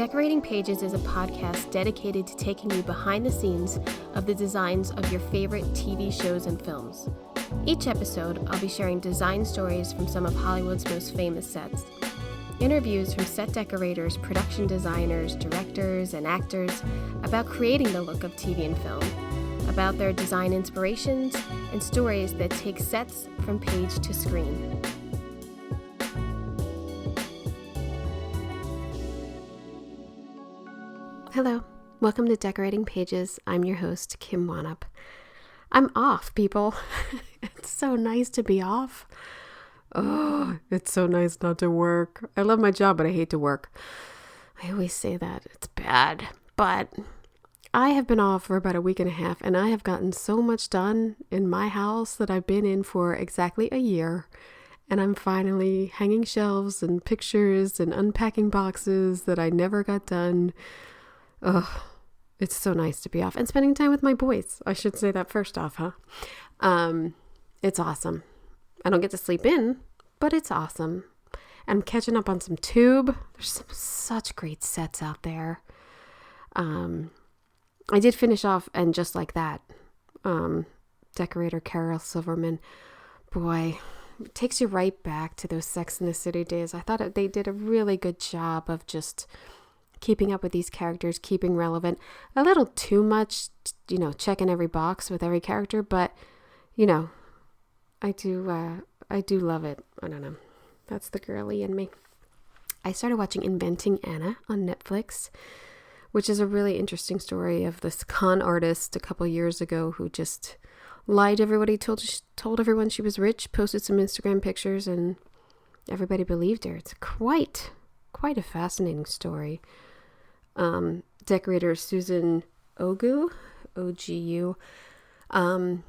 Decorating Pages is a podcast dedicated to taking you behind the scenes of the designs of your favorite TV shows and films. Each episode, I'll be sharing design stories from some of Hollywood's most famous sets. Interviews from set decorators, production designers, directors, and actors about creating the look of TV and film, about their design inspirations, and stories that take sets from page to screen. Hello, welcome to Decorating Pages. I'm your host, Kim Wanup. I'm off, people. It's so nice to be off. Oh, it's so nice not to work. I love my job, but I hate to work. I always say that. It's bad. But I have been off for about a week and a half, and I have gotten so much done in my house that I've been in for exactly a year. And I'm finally hanging shelves and pictures and unpacking boxes that I never got done. Ugh, it's so nice to be off and spending time with my boys. I should say that first off, huh? It's awesome. I don't get to sleep in, but it's awesome. And I'm catching up on some tube. There's such great sets out there. I did finish off, and just like that, decorator Carol Silverman, boy, it takes you right back to those Sex and the City days. I thought they did a really good job of just keeping up with these characters, keeping relevant. A little too much, checking every box with every character, but, I do love it. I don't know. That's the girly in me. I started watching Inventing Anna on Netflix, which is a really interesting story of this con artist a couple years ago who just lied to everybody, told everyone she was rich, posted some Instagram pictures, and everybody believed her. It's quite a fascinating story. Decorator Susan Ogu, O-G-U, and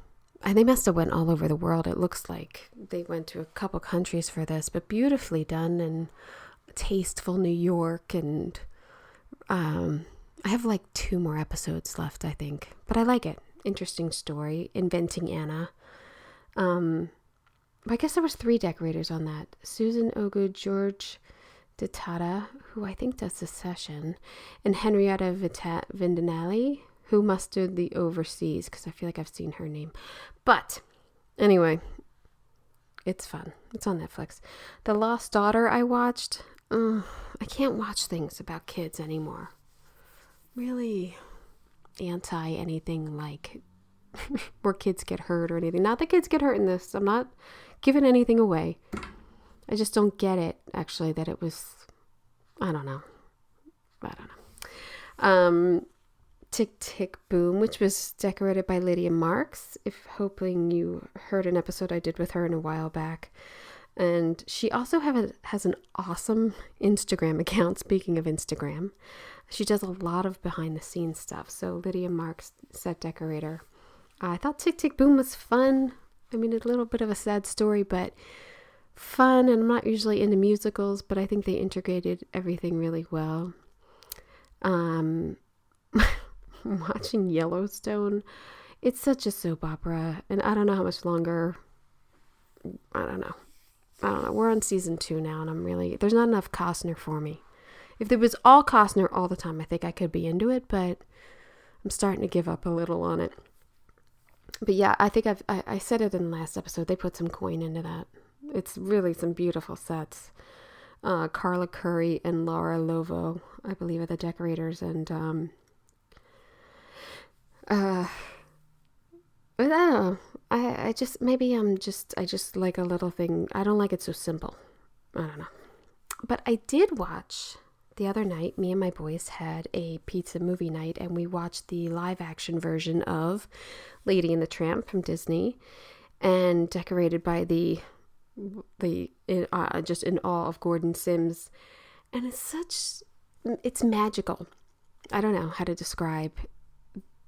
they must have went all over the world. It looks like they went to a couple countries for this, but beautifully done and tasteful New York. And I have like 2 more episodes left, I think, but I like it. Interesting story. Inventing Anna. I guess there was 3 decorators on that. Susan Ogu, George Ditata, who I think does Secession, and Henrietta Vindinelli, who must do the Overseas, because I feel like I've seen her name. But anyway, it's fun. It's on Netflix. The Lost Daughter I watched. I can't watch things about kids anymore. Really anti anything like where kids get hurt or anything. Not that kids get hurt in this. I'm not giving anything away. I just don't get it, actually, that it was, I don't know. Tick Tick Boom, which was decorated by Lydia Marks. Hoping you heard an episode I did with her in a while back. And she also has an awesome Instagram account, speaking of Instagram. She does a lot of behind the scenes stuff. So Lydia Marks, set decorator. I thought Tick Tick Boom was fun. I mean, a little bit of a sad story, but fun. And I'm not usually into musicals, but I think they integrated everything really well. Watching Yellowstone, it's such a soap opera, and I don't know how much longer. I don't know. We're on season 2 now, and there's not enough Costner for me. If there was all Costner all the time, I think I could be into it, but I'm starting to give up a little on it. But yeah, I think I said it in the last episode. They put some coin into that. It's really some beautiful sets. Carla Curry and Laura Lovo, I believe, are the decorators, and I don't know. I just like a little thing. I don't like it so simple. I don't know. But I did watch the other night. Me and my boys had a pizza movie night, and we watched the live action version of Lady and the Tramp from Disney, and decorated by just in awe of Gordon Sims. And it's magical. I don't know how to describe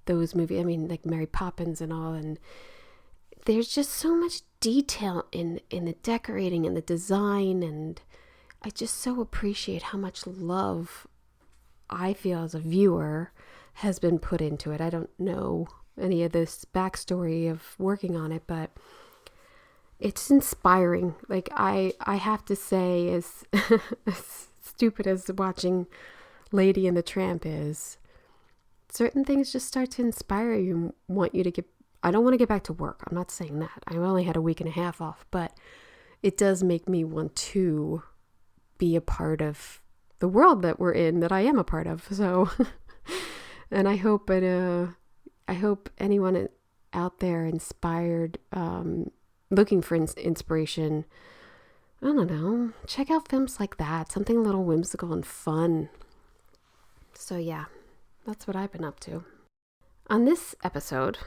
those movies. I mean, like Mary Poppins and all, and there's just so much detail in the decorating and the design, and I just so appreciate how much love I feel as a viewer has been put into it. I don't know any of this backstory of working on it, but it's inspiring. Like I have to say, as stupid as watching Lady and the Tramp is certain things just start to inspire you and want you to get, I don't want to get back to work. I'm not saying that. I only had a week and a half off, but it does make me want to be a part of the world that we're in, that I am a part of. So, and I hope anyone out there inspired, looking for inspiration, I don't know, check out films like that, something a little whimsical and fun. So yeah, that's what I've been up to. On this episode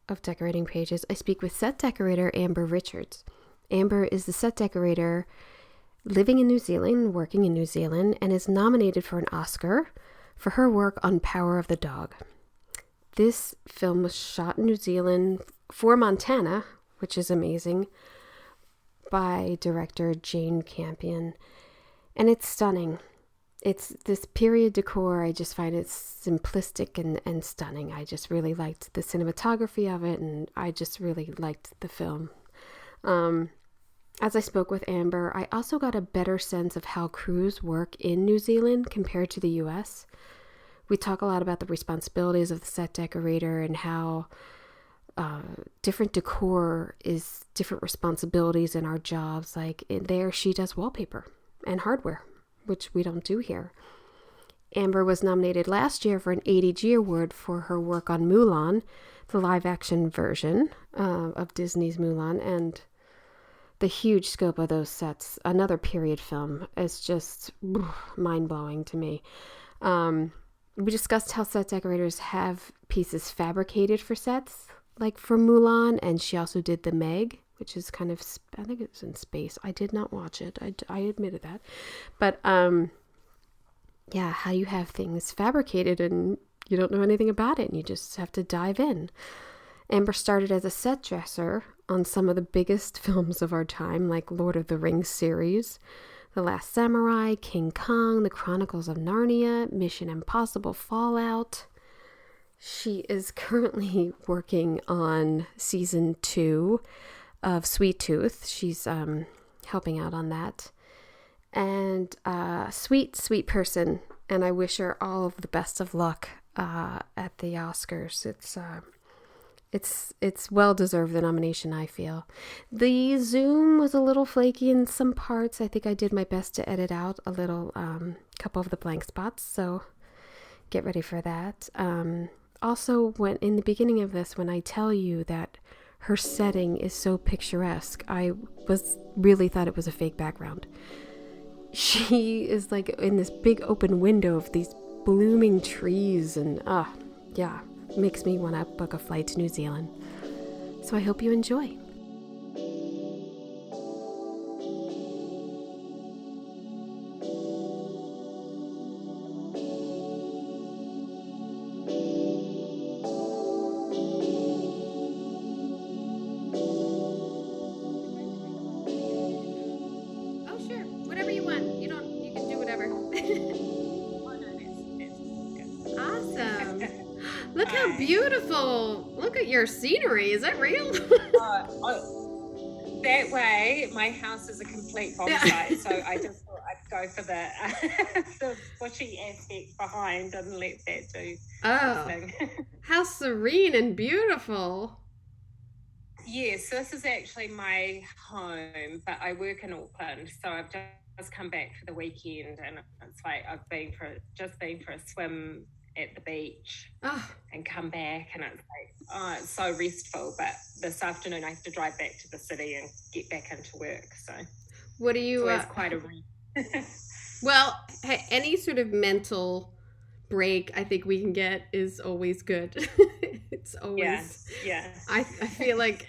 of Decorating Pages, I speak with set decorator Amber Richards. Amber is the set decorator living in New Zealand, working in New Zealand, and is nominated for an Oscar for her work on Power of the Dog. This film was shot in New Zealand for Montana, which is amazing, by director Jane Campion, and it's stunning. It's this period decor. I just find it simplistic and stunning. I just really liked the cinematography of it, and I just really liked the film. As I spoke with Amber, I also got a better sense of how crews work in New Zealand compared to the US. We talk a lot about the responsibilities of the set decorator and how different decor is different responsibilities in our jobs. Like there, she does wallpaper and hardware, which we don't do here. Amber was nominated last year for an ADG award for her work on Mulan, the live action version of Disney's Mulan, and the huge scope of those sets, another period film, is just mind-blowing to me. We discussed how set decorators have pieces fabricated for sets, like for Mulan, and she also did the Meg, which is kind of, I think it's in space. I did not watch it. I admitted that. But yeah, how you have things fabricated and you don't know anything about it and you just have to dive in. Amber started as a set dresser on some of the biggest films of our time, like Lord of the Rings series, The Last Samurai, King Kong, The Chronicles of Narnia, Mission Impossible Fallout. She is currently working on season 2 of Sweet Tooth. She's helping out on that. And sweet person. And I wish her all of the best of luck at the Oscars. It's well deserved, the nomination, I feel. The Zoom was a little flaky in some parts. I think I did my best to edit out a little couple of the blank spots, so get ready for that. Also, when in the beginning of this, when I tell you that her setting is so picturesque, I really thought it was a fake background. She is like in this big open window of these blooming trees, and yeah, makes me want to book a flight to New Zealand. So I hope you enjoy. Look how beautiful. Look at your scenery. Is that real? That way, my house is a complete bomb site, so I just thought I'd go for the bushy aspect behind and let that do thing. How serene and beautiful. Yes, this is actually my home, but I work in Auckland, so I've just come back for the weekend, and it's like I've been for a swim at the beach and come back, and it's like, it's so restful. But this afternoon I have to drive back to the city and get back into work. So what do you? So it's quite a. Well, hey, any sort of mental break I think we can get is always good. It's always yeah. I feel like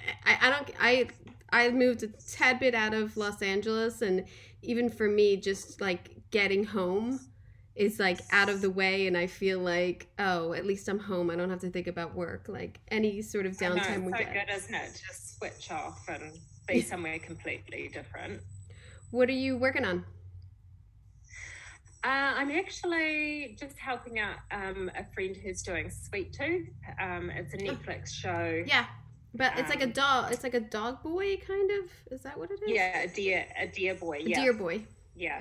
I moved a tad bit out of Los Angeles, and even for me, just like getting home is like out of the way, and I feel like, oh, at least I'm home. I don't have to think about work. Like any sort of downtime we get. It's so good, isn't it? Just switch off and be somewhere completely different. What are you working on? I'm actually just helping out a friend who's doing Sweet Tooth. It's a Netflix show. Yeah, but it's like a dog. It's like a dog boy, kind of. Is that what it is? Yeah, a deer boy. A deer boy. Yeah.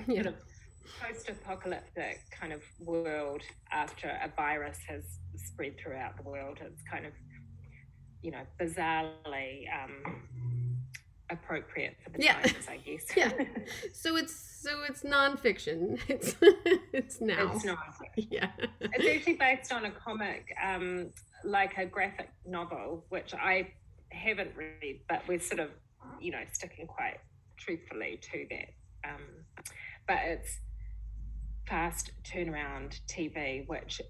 post-apocalyptic kind of world after a virus has spread throughout the world. It's kind of, bizarrely appropriate for the times, I guess. Yeah. So it's nonfiction. It's now. It's not. Yeah. It's actually based on a comic, like a graphic novel, which I haven't read, but we're sort of, sticking quite truthfully to that. But it's fast turnaround TV, which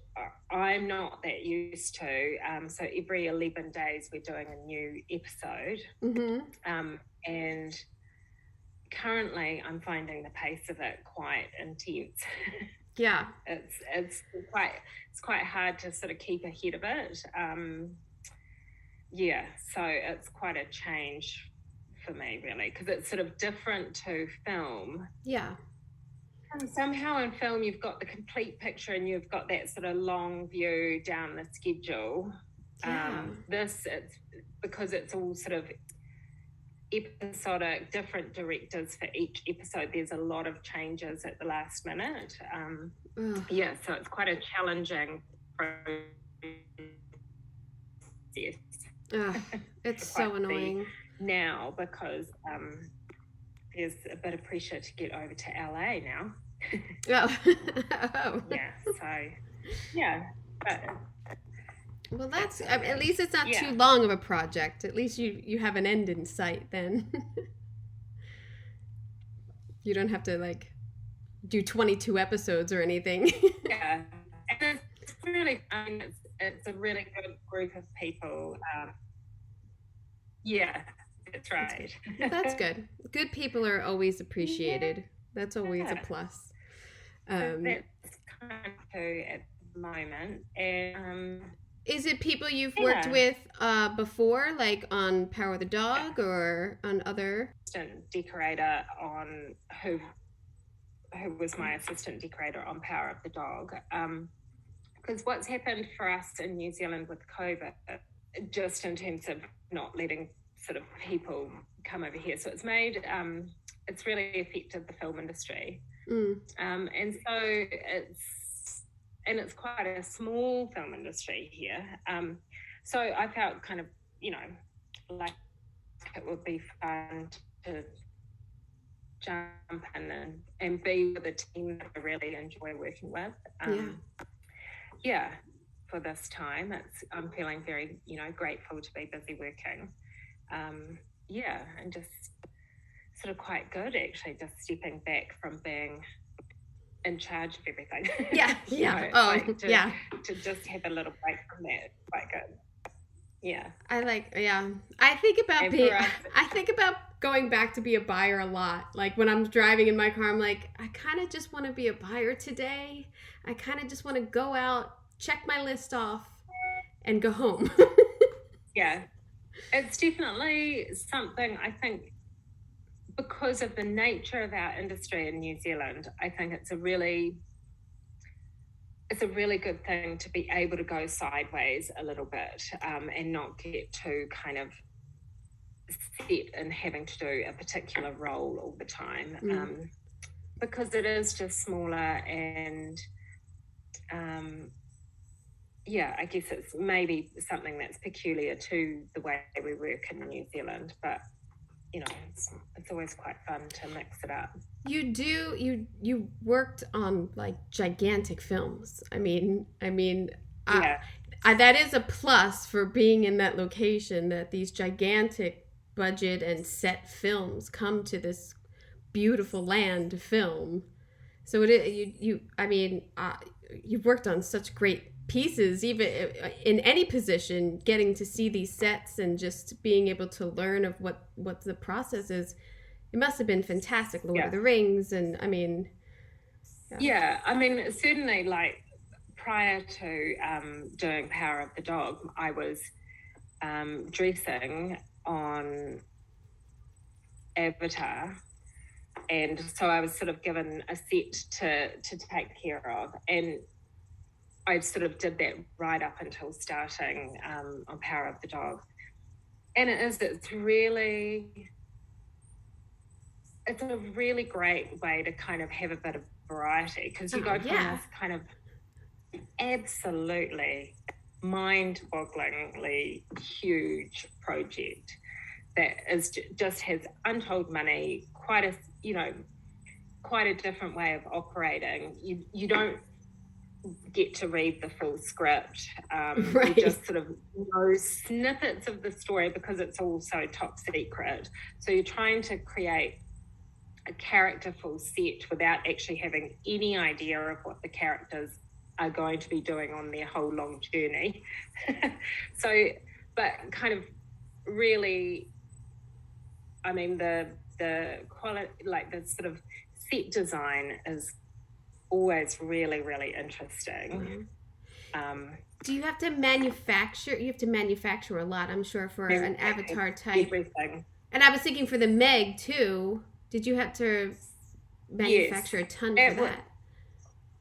I'm not that used to. So every 11 days we're doing a new episode. Mm-hmm. And currently I'm finding the pace of it quite intense. Yeah. It's quite hard to sort of keep ahead of it. So it's quite a change for me, really, because it's sort of different to film. Yeah. And somehow in film you've got the complete picture and you've got that sort of long view down the schedule. Yeah. It's because it's all sort of episodic, different directors for each episode. There's a lot of changes at the last minute. So it's quite a challenging process. It's so annoying now because there's a bit of pressure to get over to LA now. Oh. Yeah. So yeah, but. Well, that's at least it's not too long of a project. At least you have an end in sight then. You don't have to do 22 episodes or anything. Yeah, and it's really, it's a really good group of people. That's right. That's good. Good people are always appreciated. That's always a plus. So that's kind of too at the moment, and. Is it people you've worked with before, like on Power of the Dog or on other? Assistant decorator on who was my assistant decorator on Power of the Dog. Because what's happened for us in New Zealand with COVID, just in terms of not letting sort of people come over here, so it's made it's really affected the film industry, and so it's quite a small film industry here. So I felt kind of, like it would be fun to jump in and be with a team that I really enjoy working with. For this time, I'm feeling very, grateful to be busy working. And just sort of quite good, actually, just stepping back from being in charge of everything. To just have a little break from that, quite good. I think about going back to be a buyer a lot. Like when I'm driving in my car, I'm like, I kind of just want to be a buyer today. I kind of just want to go out, check my list off, and go home. Yeah, it's definitely something I think. Because of the nature of our industry in New Zealand, I think it's a really good thing to be able to go sideways a little bit and not get too kind of set in having to do a particular role all the time, because it is just smaller and I guess it's maybe something that's peculiar to the way we work in New Zealand, but it's always quite fun to mix it up. You worked on like gigantic films. I mean, that is a plus for being in that location, that these gigantic budget and set films come to this beautiful land to film. So you've worked on such great pieces, even in any position, getting to see these sets and just being able to learn of what the process is. It must have been fantastic. Lord of the Rings, and certainly, like prior to doing Power of the Dog, I was dressing on Avatar, and so I was sort of given a set to take care of, and I sort of did that right up until starting on Power of the Dog. And it's really, it's a really great way to kind of have a bit of variety, because you go from this kind of absolutely mind-bogglingly huge project that is just has untold money, quite a different way of operating. You don't get to read the full script. Right. You just sort of know snippets of the story because it's all so top secret. So you're trying to create a characterful set without actually having any idea of what the characters are going to be doing on their whole long journey. So, but kind of really, I mean, the quality, like the sort of set design is always really, really interesting. Do you have to manufacture? You have to manufacture a lot, I'm sure, for an avatar type. Everything. And I was thinking for the Meg too. Did you have to manufacture a ton for that?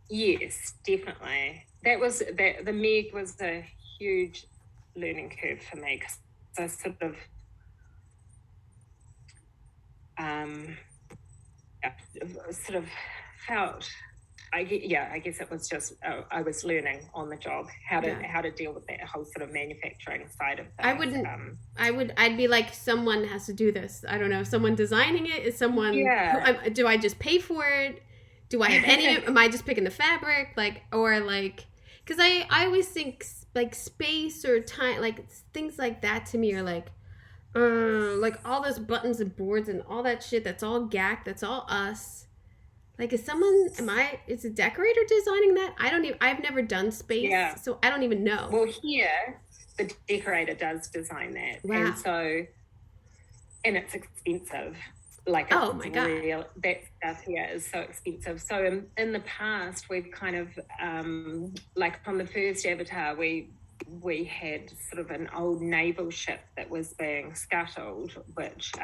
Yes, definitely. The Meg was a huge learning curve for me, because I sort of felt, I guess it was just I was learning on the job how to deal with that whole sort of manufacturing side of things. I'd be like, someone has to do this. I don't know, someone designing it, is someone. Do I just pay for it? Do I have any? Am I just picking the fabric, because I always think like space or time, like things like that to me are like all those buttons and boards and all that shit. That's all GAC. That's all us. Like, is a decorator designing that? I've never done space, so I don't even know. Well, here, the decorator does design that. Wow. And it's expensive. Like, oh my God. That stuff here is so expensive. So in the past, we've kind of, like from the first Avatar, we had sort of an old naval ship that was being scuttled, which...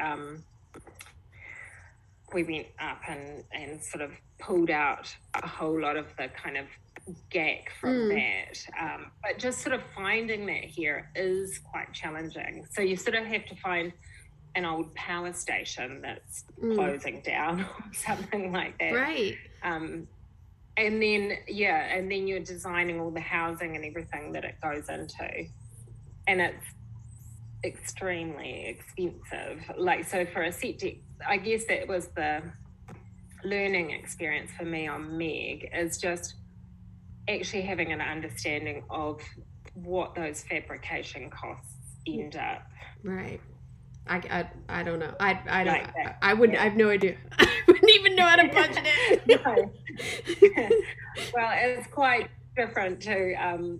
we went up and sort of pulled out a whole lot of the kind of gack from that. But just sort of finding that here is quite challenging. So you sort of have to find an old power station that's closing down or something like that. Right. And then you're designing all the housing and everything that it goes into. And it's extremely expensive. Like, so for a set deck, I guess that was the learning experience for me on Meg, is just actually having an understanding of what those fabrication costs end up. Right. I don't know. I don't. Like I wouldn't. Yeah. I have no idea. I wouldn't even know how to budget it. No. Well, it's quite different to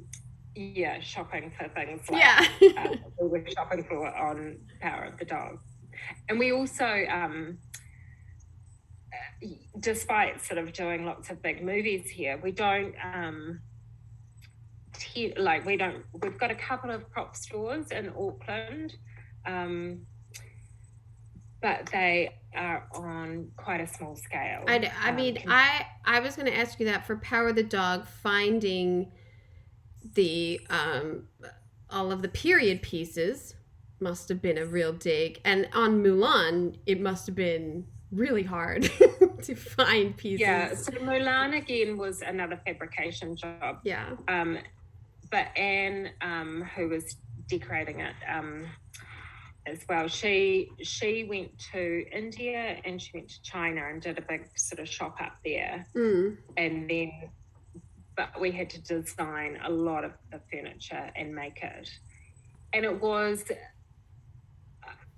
shopping for things like we were shopping for on Power of the Dog. And we also, despite sort of doing lots of big movies here, we don't, we've got a couple of prop stores in Auckland, but they are on quite a small scale. I was going to ask you that for Power of the Dog, finding the all of the period pieces must have been a real dig, and on Mulan it must have been really hard to find pieces. Yeah, so Mulan again was another fabrication job. Yeah. But Anne, who was decorating it as well, she went to India and she went to China and did a big sort of shop up there. And then, but we had to design a lot of the furniture and make it. And it was,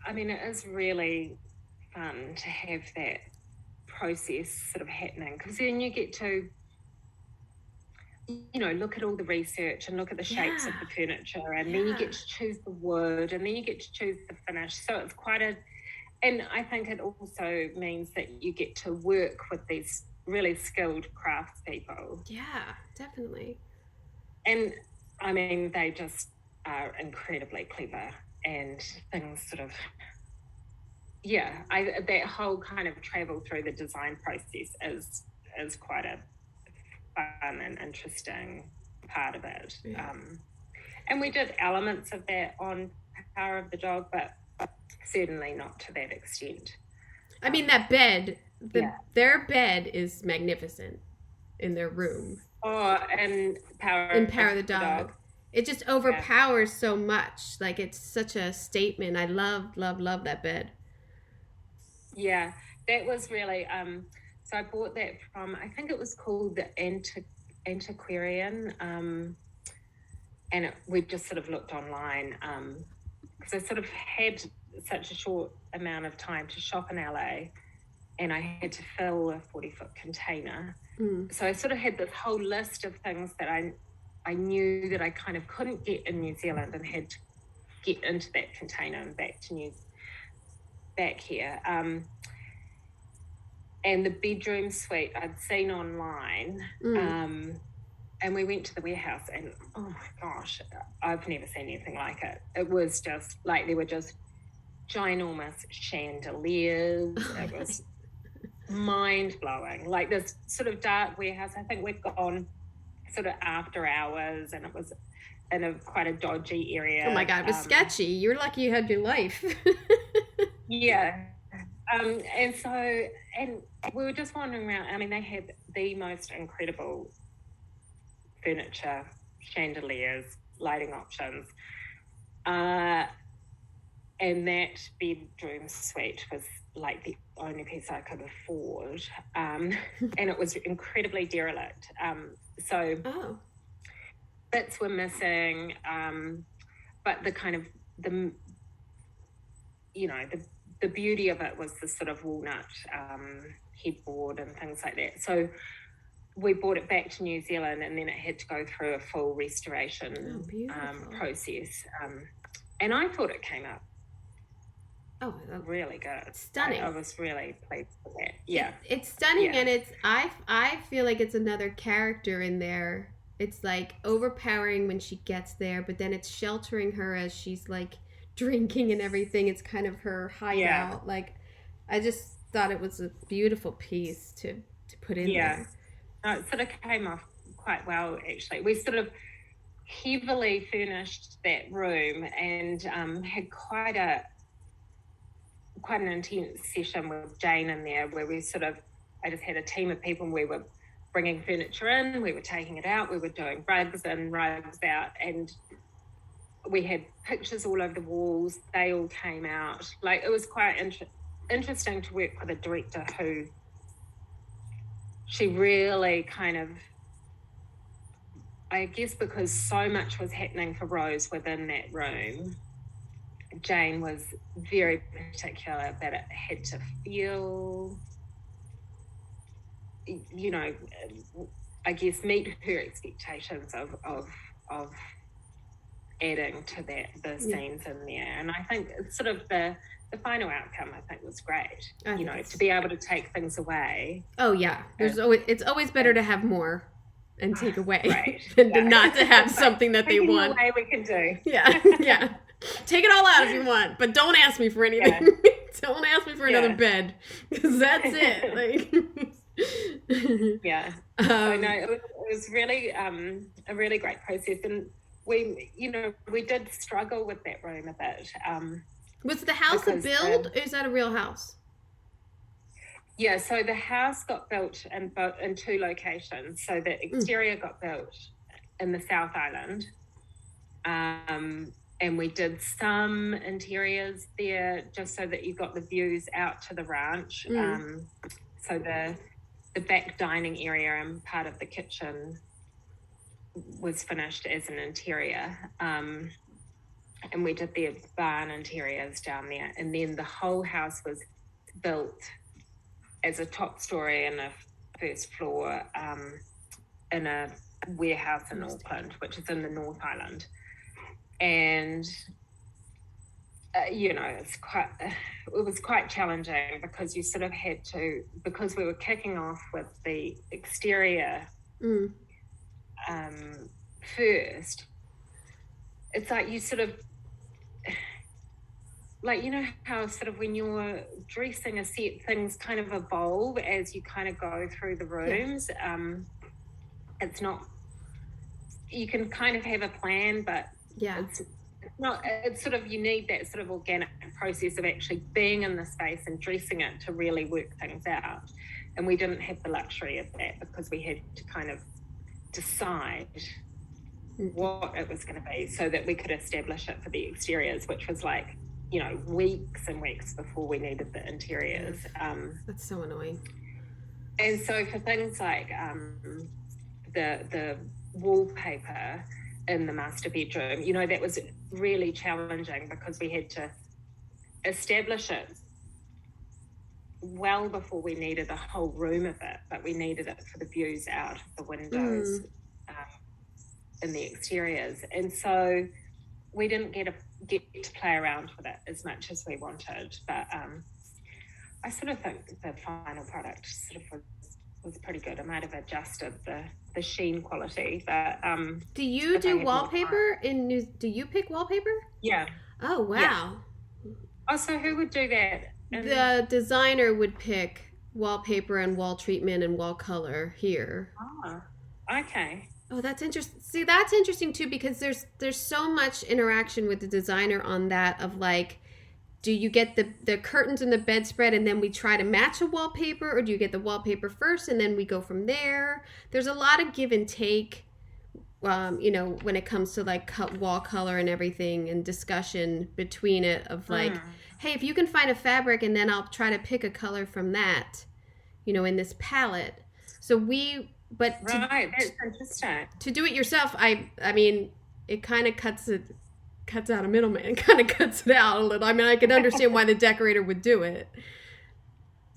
I mean, it is really fun to have that process sort of happening, because then you get to, you know, look at all the research and look at the shapes of the furniture, and then you get to choose the wood, and then you get to choose the finish. So it's quite and I think it also means that you get to work with these really skilled craftspeople. Yeah, definitely. And I mean, they just are incredibly clever, and things sort of, that whole kind of travel through the design process is quite a fun and interesting part of it. Yeah. And we did elements of that on Power of the Dog, but certainly not to that extent. I mean, that bed, their bed is magnificent in their room. Oh, and Power of the Dog. It just overpowers so much. Like, it's such a statement. I love that bed. Yeah, that was really, so I bought that from, I think it was called the Antiquarian, and we just sort of looked online, because I sort of had such a short amount of time to shop in LA, and I had to fill a 40-foot container. So I sort of had this whole list of things that I knew that I kind of couldn't get in New Zealand and had to get into that container and back here. And the bedroom suite I'd seen online, and we went to the warehouse, and oh my gosh, I've never seen anything like it. It was just like, there were just ginormous chandeliers. It was mind-blowing. Like, this sort of dark warehouse. I think we'd gone sort of after hours, and it was in quite a dodgy area. Oh my God, it was sketchy. You're lucky you had your life. Yeah. And we were just wandering around. I mean, they had the most incredible furniture, chandeliers, lighting options. And that bedroom suite was like the only piece I could afford. And it was incredibly derelict. So bits were missing. But the kind of, the beauty of it was the sort of walnut headboard and things like that. So we brought it back to New Zealand, and then it had to go through a full restoration process. And I thought it came up really good. Stunning. I was really pleased with that. Yeah. It's stunning, and it's I feel like it's another character in there. It's like overpowering when she gets there, but then it's sheltering her as she's like drinking and everything. It's kind of her hideout. Like, I just thought it was a beautiful piece to put in there. No, it sort of came off quite well, actually. We sort of heavily furnished that room, and had quite an intense session with Jane in there, where I just had a team of people, and we were bringing furniture in, we were taking it out, we were doing rugs in, rugs out, and we had pictures all over the walls. They all came out. Like, it was quite interesting to work with a director who, she really kind of, I guess because so much was happening for Rose within that room, Jane was very particular that it had to feel, I guess, meet her expectations of adding to the scenes in there. And I think it's sort of the final outcome, I think, was great. To be able to take things away. Oh yeah, it's always better to have more and take away than to not to have something that they want. Way we can do. Yeah. Take it all out if you want, but don't ask me for anything. Yeah. Don't ask me for another bed, because that's it. Like. Yeah. So no, it was really a really great process, and we did struggle with that room a bit. Was the house a build, or is that a real house? Yeah, so the house got built in two locations. So the exterior got built in the South Island, and we did some interiors there just so that you got the views out to the ranch. So the back dining area and part of the kitchen was finished as an interior, and we did the barn interiors down there, and then the whole house was built as a top story and a first floor in a warehouse in Auckland, which is in the North Island. And it was quite challenging, because you sort of had to, because we were kicking off with the exterior first. It's like you sort of, like, how sort of when you're dressing a set, things kind of evolve as you kind of go through the rooms. It's not, you can kind of have a plan, but not, it's sort of, you need that sort of organic process of actually being in the space and dressing it to really work things out. And we didn't have the luxury of that because we had to kind of decide what it was going to be so that we could establish it for the exteriors, which was like, you know, weeks and weeks before we needed the interiors. That's so annoying. And so for things like the wallpaper in the master bedroom, you know, that was really challenging because we had to establish it well before we needed a whole room of it, but we needed it for the views out of the windows in the exteriors. And so we didn't get to play around with it as much as we wanted. But I sort of think the final product sort of was pretty good. I might have adjusted the sheen quality, but do you do wallpaper do you pick wallpaper? Yeah. Oh wow. Yeah. Oh, so who would do that? The designer would pick wallpaper and wall treatment and wall color here. Oh, okay. Oh, that's interesting. See, that's interesting too, because there's so much interaction with the designer on that of like, do you get the curtains and the bedspread and then we try to match a wallpaper, or do you get the wallpaper first and then we go from there? There's a lot of give and take, you know, when it comes to like wall color and everything, and discussion between it of like, hey, if you can find a fabric and then I'll try to pick a color from that, you know, in this palette. So that's interesting. To do it yourself, I mean, it kind of cuts out a middleman, kind of cuts it out a little. I mean, I can understand why the decorator would do it.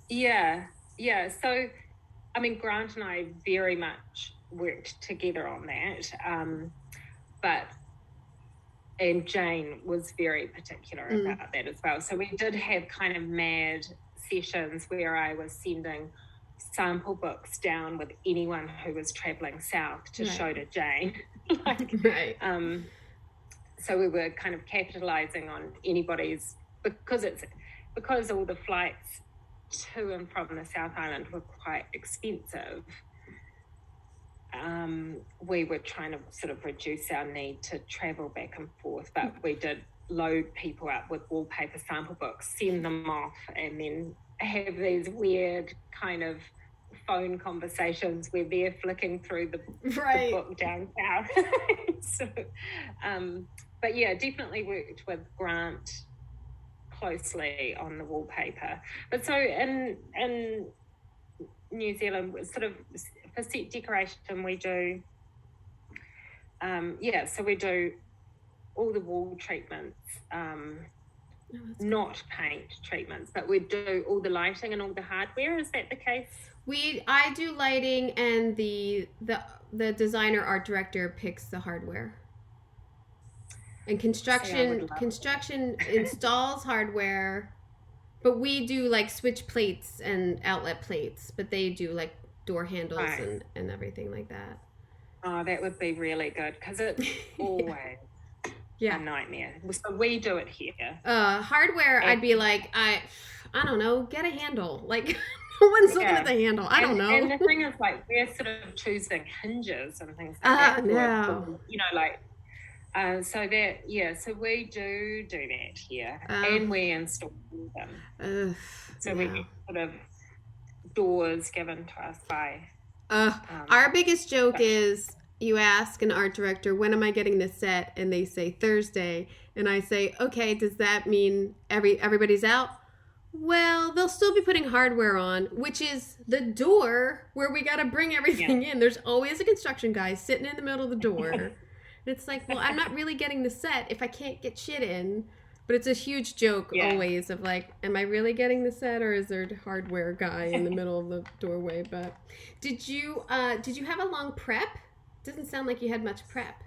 Yeah. So, I mean, Grant and I very much worked together on that, and Jane was very particular about that as well. So we did have kind of mad sessions where I was sending sample books down with anyone who was traveling south to show to Jane. So we were kind of capitalizing on anybody's, because all the flights to and from the South Island were quite expensive. We were trying to sort of reduce our need to travel back and forth, but we did load people up with wallpaper sample books, send them off, and then have these weird kind of phone conversations where they're flicking through the book down south. So, but yeah, definitely worked with Grant closely on the wallpaper. But so in New Zealand, sort of for set decoration, we do, so we do all the wall treatments, not paint treatments, but we do all the lighting and all the hardware. Is that the case? I do lighting, and the designer art director picks the hardware. And construction installs hardware, but we do like switch plates and outlet plates, but they do like door handles and everything like that. Oh, that would be really good, because it's always a nightmare. So we do it here. Hardware, I'd be like, I don't know, get a handle. Like, no one's looking at the handle. I don't know. And the thing is, like, we're sort of choosing hinges and things like that. No. You know, like, so we do that here, and we install them. We get sort of doors given to us by. Our biggest joke is, you ask an art director, when am I getting this set? And they say Thursday. And I say, okay, does that mean everybody's out? Well, they'll still be putting hardware on, which is the door where we got to bring everything in. There's always a construction guy sitting in the middle of the door. And it's like, well, I'm not really getting the set if I can't get shit in. But it's a huge joke always of like, am I really getting the set, or is there a hardware guy in the middle of the doorway? But did you have a long prep? Doesn't sound like you had much prep.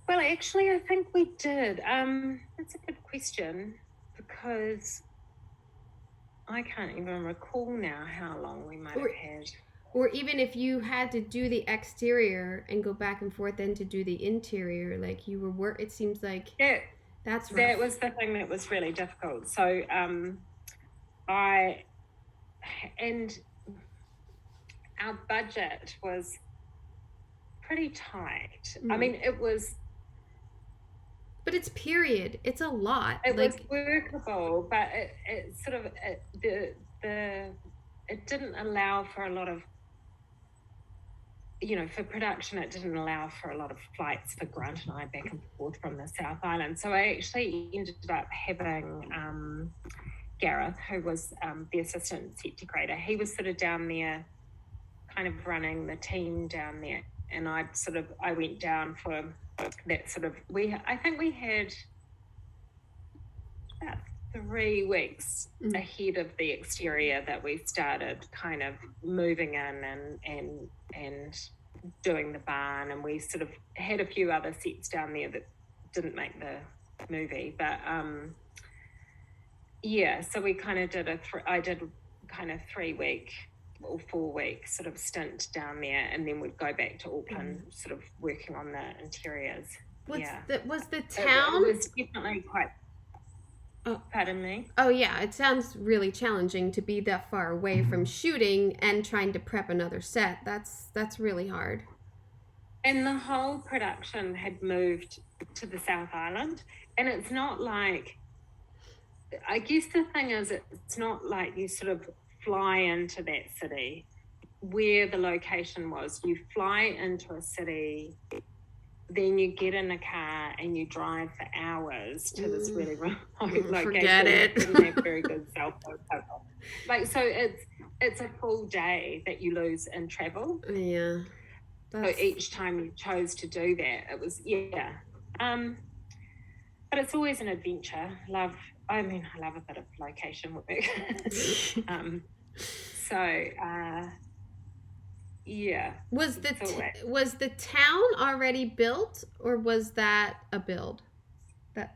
Well, actually, I think we did. That's a good question, because I can't even recall now how long we might have had. Or even if you had to do the exterior and go back and forth then to do the interior, like you were it seems like that's rough. That was the thing that was really difficult. So our budget was pretty tight. I mean, it was But it's period. It's a lot. It was workable, but it sort of it didn't allow for a lot of, for production. It didn't allow for a lot of flights for Grant and I back and forth from the South Island. So I actually ended up having Gareth, who was the assistant set decorator. He was sort of down there, kind of running the team down there, and I went down for that sort of. I think we had about 3 weeks ahead of the exterior that we started kind of moving in and doing the barn, and we sort of had a few other sets down there that didn't make the movie, but so we kind of did I did kind of 3-week or 4-week sort of stint down there, and then we'd go back to Auckland sort of working on the interiors. Was the town? It was definitely quite. Oh, pardon me? Oh, yeah. It sounds really challenging to be that far away from shooting and trying to prep another set. That's really hard. And the whole production had moved to the South Island. And it's not like, I guess the thing is, it's not like you sort of fly into that city where the location was. You fly into a city, then you get in a car and you drive for hours to this really remote location. Forget it. Didn't have very good cell phone signal. Like, so it's a full day that you lose in travel. Yeah. So each time you chose to do that, it was but it's always an adventure. I love a bit of location work. Was the town already built, or was that a build?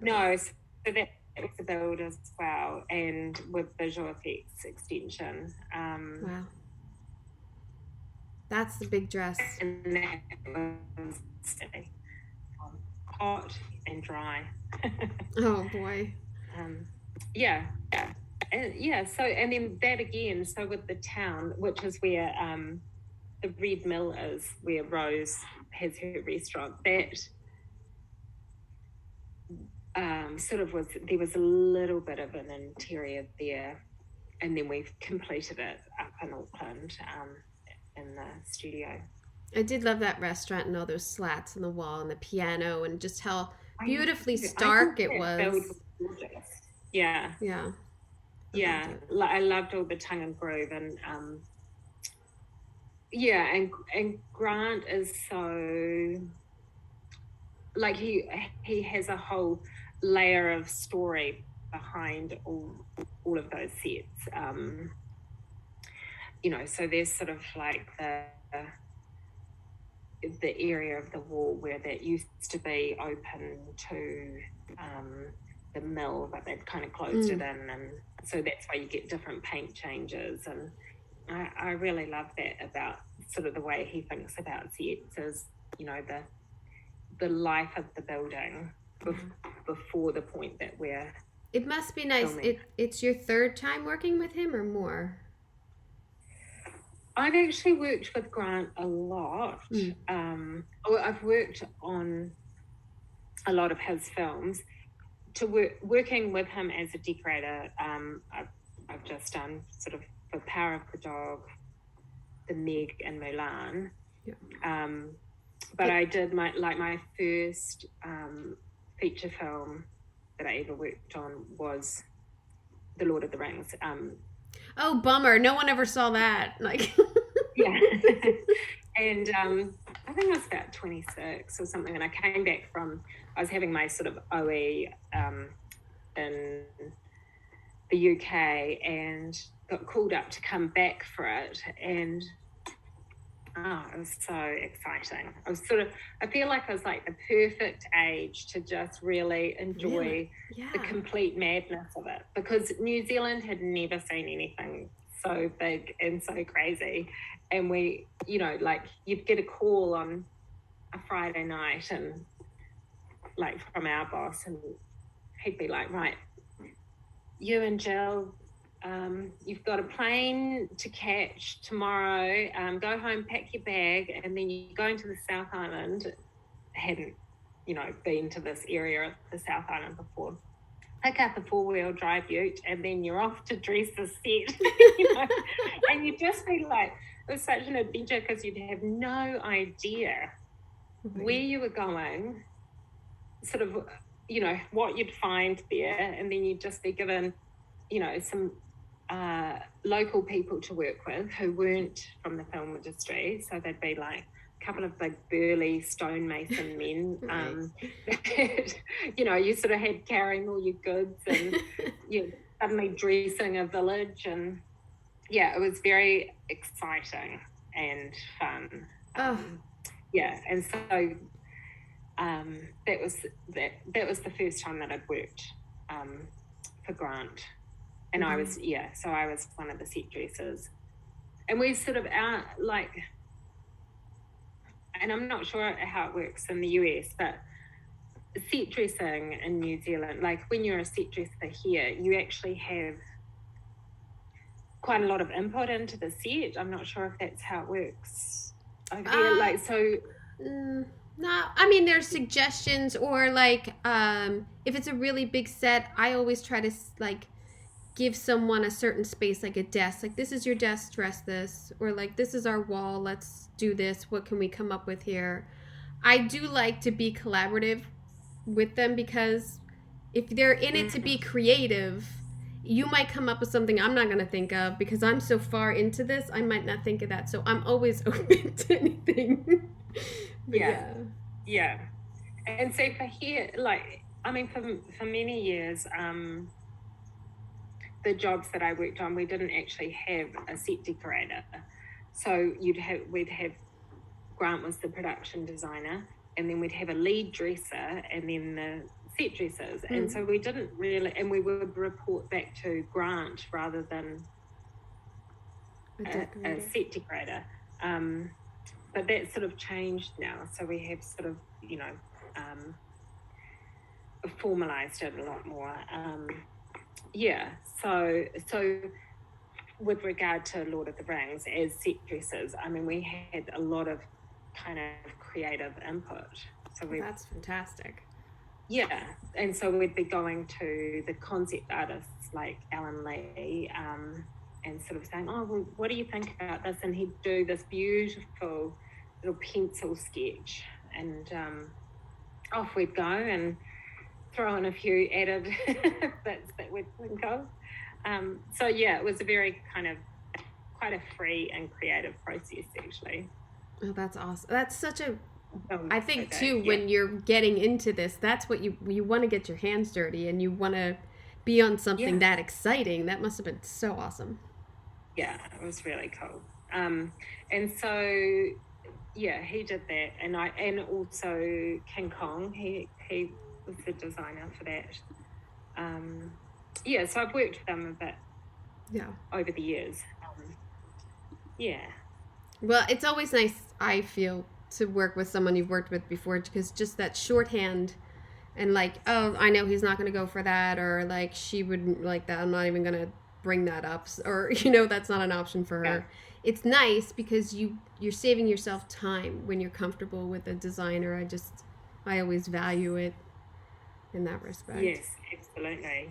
No, so that was a build as well, and with visual effects extension. Wow. That's the big dress. And that was hot and dry. Oh boy. And then that again. So with the town, which is where the Red Mill is, where Rose has her restaurant, that there was a little bit of an interior there, and then we've completed it up in Auckland in the studio. I did love that restaurant and all those slats on the wall and the piano and just how beautifully stark it was. Yeah. I loved all the tongue and groove, and and Grant is so, like, he has a whole layer of story behind all of those sets. So there's sort of like the area of the wall where that used to be open to the mill, but they've kind of closed it in, and so that's why you get different paint changes. And I really love that about sort of the way he thinks about sets, is the life of the building before the point that we're. It must be nice. It's your third time working with him, or more? I've actually worked with Grant a lot. I've worked on a lot of his films. Working with him as a decorator, I've just done sort of for Power of the Dog, The Meg, and Mulan. Yeah. But I did my first feature film that I ever worked on was The Lord of the Rings. Oh, bummer! No one ever saw that. Like, yeah. And I think I was about 26 or something, and I came back I was having my sort of OE in the UK, and got called up to come back for it, and it was so exciting. I feel like I was like the perfect age to just really enjoy the complete madness of it, because New Zealand had never seen anything so big and so crazy. And we, you'd get a call on a Friday night, and like from our boss, and he'd be like, right, you and Jill, you've got a plane to catch tomorrow, go home, pack your bag, and then you're going to the South Island. Hadn't been to this area of the South Island before. Pick up a 4-wheel drive ute and then you're off to dress the set, and you'd just be like, it was such an adventure because you'd have no idea where you were going, sort of, what you'd find there, and then you'd just be given, some local people to work with who weren't from the film industry, so they'd be like couple of big burly stonemason men. You sort of had carrying all your goods and you suddenly dressing a village, and it was very exciting and fun. And so that was the first time that I'd worked for Grant, and I was one of the set dressers, and we sort of and I'm not sure how it works in the US, but set dressing in New Zealand, like when you're a set dresser here, you actually have quite a lot of input into the set. I'm not sure if that's how it works over there. No, I mean, there's suggestions, or if it's a really big set, I always try to give someone a certain space, like a desk, like this is your desk, dress this, or like this is our wall, let's do this, what can we come up with here. I do like to be collaborative with them, because if they're in it to be creative, you might come up with something I'm not going to think of, because I'm so far into this, I might not think of that. So I'm always open to anything. Yeah. And so for here, for many years, the jobs that I worked on, we didn't actually have a set decorator. So we'd have Grant was the production designer, and then we'd have a lead dresser, and then the set dressers. And so we didn't really, and we would report back to Grant rather than a set decorator. But that sort of changed now. So we have sort of, formalized it a lot more. So with regard to Lord of the Rings, as set dressers, I mean, we had a lot of kind of creative input. So that's fantastic. Yeah, and so we'd be going to the concept artists like Alan Lee, and sort of saying, oh, well, what do you think about this? And he'd do this beautiful little pencil sketch, and off we'd go and throw in a few added bits that we'd think of. It was a very quite a free and creative process, actually. Oh, that's awesome. That's such a, I think too, when you're getting into this, that's what you want to get your hands dirty, and you want to be on something that exciting. That must have been so awesome. Yeah, it was really cool. And so, he did that, and also King Kong, he was the designer for that. So I've worked with them a bit over the years. Well, it's always nice, I feel, to work with someone you've worked with before, because just that shorthand and I know he's not going to go for that, or she wouldn't like that, I'm not even going to bring that up, or that's not an option for her. It's nice because you're saving yourself time when you're comfortable with a designer. I always value it in that respect. Yes, absolutely.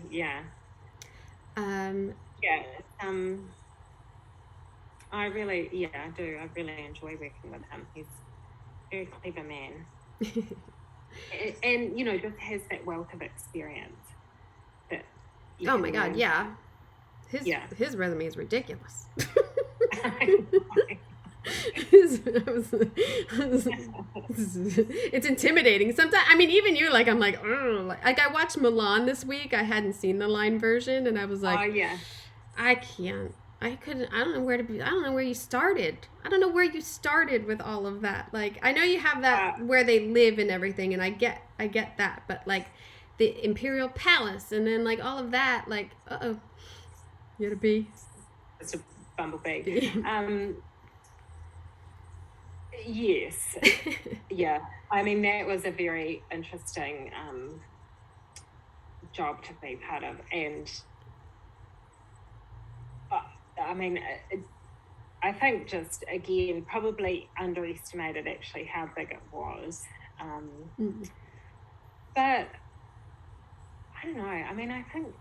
I really do. I really enjoy working with him. He's a very clever man. and just has that wealth of experience that oh my god, his resume is ridiculous. It's intimidating sometimes. I mean, even you, I'm like, I watched Mulan this week. I hadn't seen the line version, and I was like, I can't. I couldn't. I don't know where to be. I don't know where you started. I don't know where you started with all of that. I know you have that where they live and everything, and I get that. But the Imperial Palace, and then all of that, you had a bee. It's a bumblebee. Yes. I mean, that was a very interesting job to be part of, and I mean, I think just again probably underestimated actually how big it was. But I don't know. I mean, I think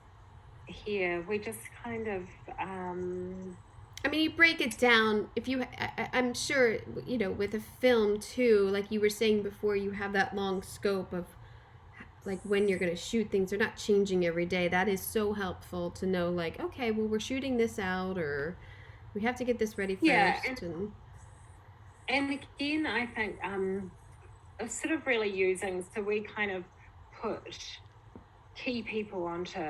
here we just kind of I mean, you break it down. If you, I'm sure, you know, with a film too, like you were saying before, you have that long scope of like when you're going to shoot things. They're not changing every day. That is so helpful to know, like, okay, well, we're shooting this out, or we have to get this ready first. And again, I think sort of really using, so we kind of put key people onto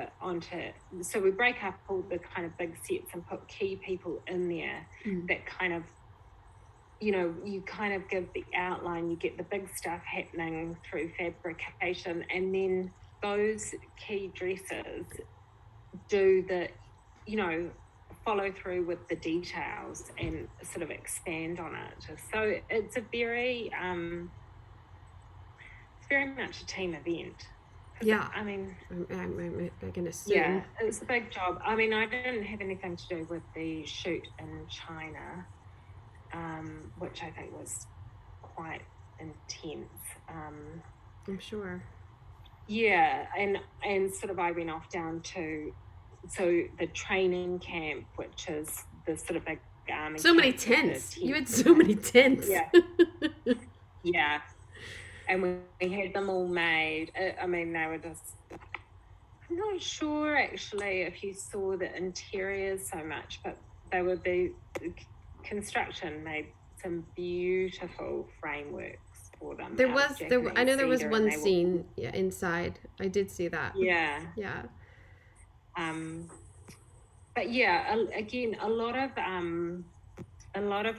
so we break up all the kind of big sets and put key people in there that kind of, you know, you kind of give the outline, you get the big stuff happening through fabrication, and then those key dresses do the, you know, follow through with the details and sort of expand on it. So it's a very much a team event. Yeah. I mean, I can assume. Yeah, it's a big job. I mean, I didn't have anything to do with the shoot in China, which I think was quite intense. I'm sure. Yeah, and sort of I went off down to the training camp, which is the sort of big army. So many tents. You had so many tents. Yeah. Yeah. And we had them all made. I mean, they were just... I'm not sure, actually, if you saw the interiors so much, but they were the construction made some beautiful frameworks for them. I know there was one scene inside. I did see that. Yeah. Yeah. But yeah, again, a lot of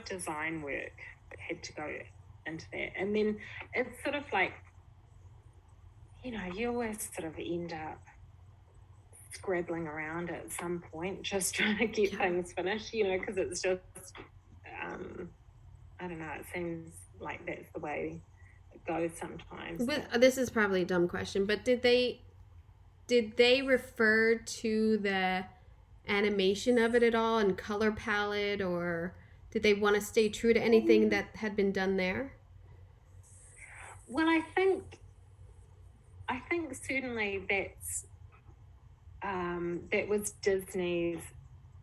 design work had to go into that, and then it's sort of like, you know, you always sort of end up scrabbling around at some point just trying to get things finished, you know, because it's just I don't know, it seems like that's the way it goes sometimes. This is probably a dumb question, but did they refer to the animation of it at all and color palette, or did they want to stay true to anything that had been done there? Well, I think certainly that was Disney's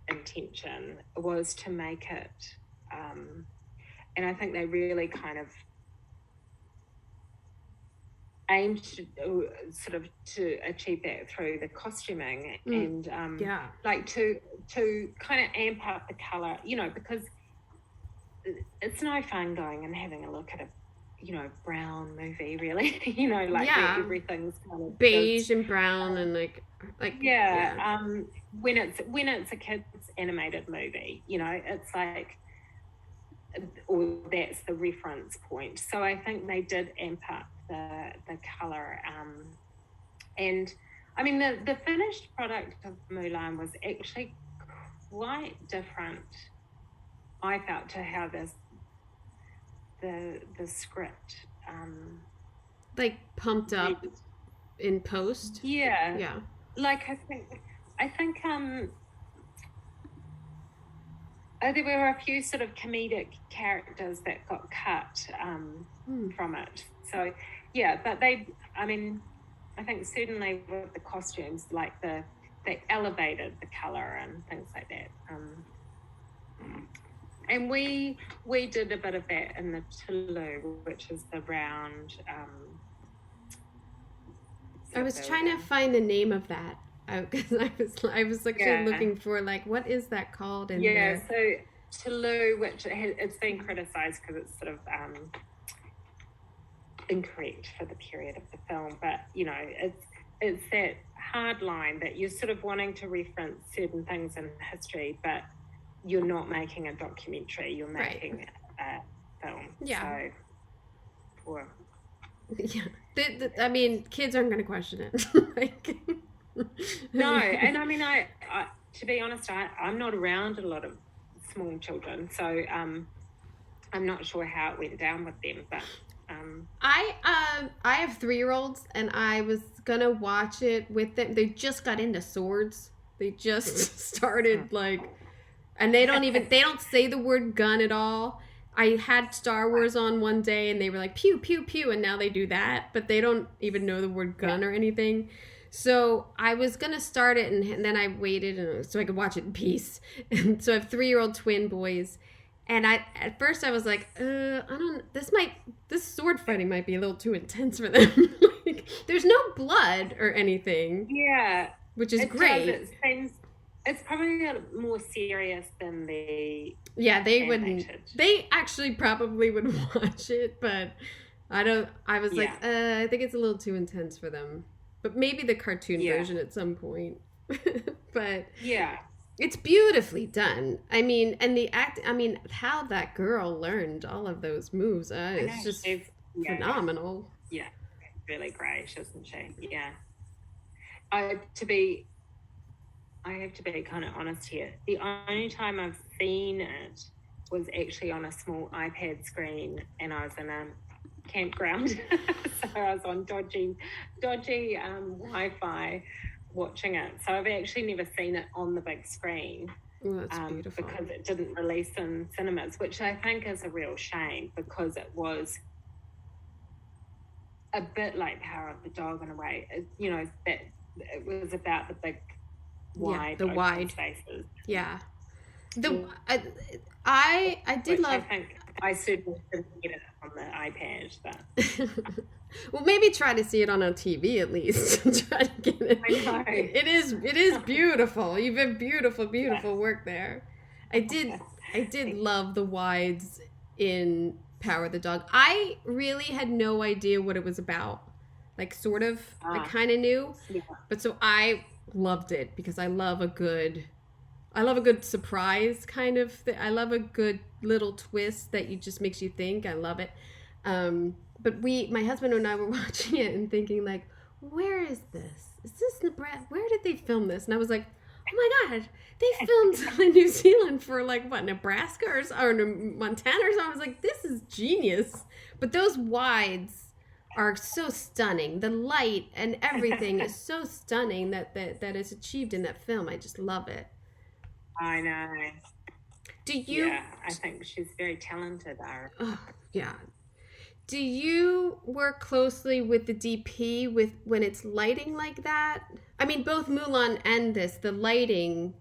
intention, was to make it, and I think they really kind of aimed to achieve that through the costuming and like to kind of amp up the color, you know, because it's no fun going and having a look at a, you know, brown movie, really. You know, like everything's kind of beige and brown and like when it's a kids animated movie, you know, it's like, or that's the reference point. So I think they did amp up the color, and I mean the finished product of Mulan was actually quite different, I felt, to how the script like pumped up in post. Yeah like I think there were a few sort of comedic characters that got cut from it. So yeah, but I think certainly with the costumes, like they elevated the color and things like that. And we did a bit of that in the Tulu, which is the round. I was trying to find the name of that because I was actually looking for, like, what is that called? In there? So Tulu, which it's been criticised because it's sort of incorrect for the period of the film, but you know, it's that hard line that you're sort of wanting to reference certain things in history, but you're not making a documentary, you're making a film. Yeah. So, I mean, kids aren't going to question it. Like, no, and I mean, I to be honest, I'm not around a lot of small children, so I'm not sure how it went down with them, but I have 3-year-olds, and I was gonna watch it with them. They just got into swords. They just started, like, and they don't say the word gun at all. I had Star Wars on one day and they were like, pew, pew, pew, and now they do that, but they don't even know the word gun or anything. So I was going to start it, and then I waited so I could watch it in peace. And so I have 3-year-old twin boys. And at first I was like, this sword fighting might be a little too intense for them. Like, there's no blood or anything. Yeah. Which is great. It seems, it's probably more serious than the... Yeah, they wouldn't. They actually probably would watch it, but I was like, I think it's a little too intense for them. But maybe the cartoon version at some point. But yeah, it's beautifully done. I mean, and how that girl learned all of those moves, it's just phenomenal. Yeah, really great, isn't she? Yeah. I have to be kind of honest here. The only time I've seen it was actually on a small iPad screen, and I was in a campground. So I was on dodgy Wi-Fi watching it. So I've actually never seen it on the big screen. Oh, that's beautiful. Because it didn't release in cinemas, which I think is a real shame, because it was a bit like Power of the Dog in a way. That it was about the big wide spaces. Yeah. I did love. I think I certainly didn't get it on the iPad, but well, maybe try to see it on a TV at least. Try to get it. I know. It is beautiful. You've been beautiful work there. I did love the wides in Power of the Dog. I really had no idea what it was about. Like, sort of, I kind of knew, but so I loved it because I love a good surprise kind of thing. I love a good little twist that just makes you think. I love it. But my husband and I were watching it and thinking, like, where is this? Is this Nebraska? Where did they film this? And I was like, oh my God, they filmed in New Zealand for like what, Nebraska or Montana or something. I was like, this is genius. But those wides are so stunning. The light and everything is so stunning that is achieved in that film. I just love it. I know. Do you? Yeah, I think she's very talented. Yeah. Do you work closely with the DP when it's lighting like that? I mean, both Mulan and this, the lighting.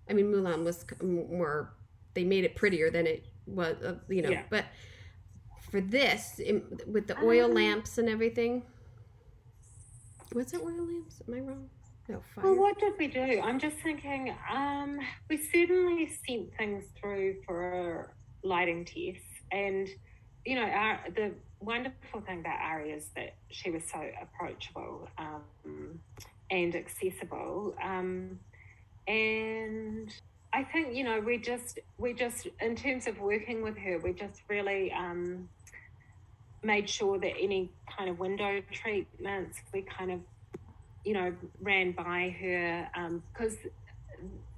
I mean, Mulan was more. They made it prettier than it was, Yeah. But for this, with the oil lamps and everything. Was it oil lamps? Am I wrong? No, fire. Well, what did we do? I'm just thinking, we certainly sent things through for lighting tests. And, the wonderful thing about Ari is that she was so approachable and accessible. And I think, we just, in terms of working with her, we just really made sure that any kind of window treatments, we kind of, ran by her, because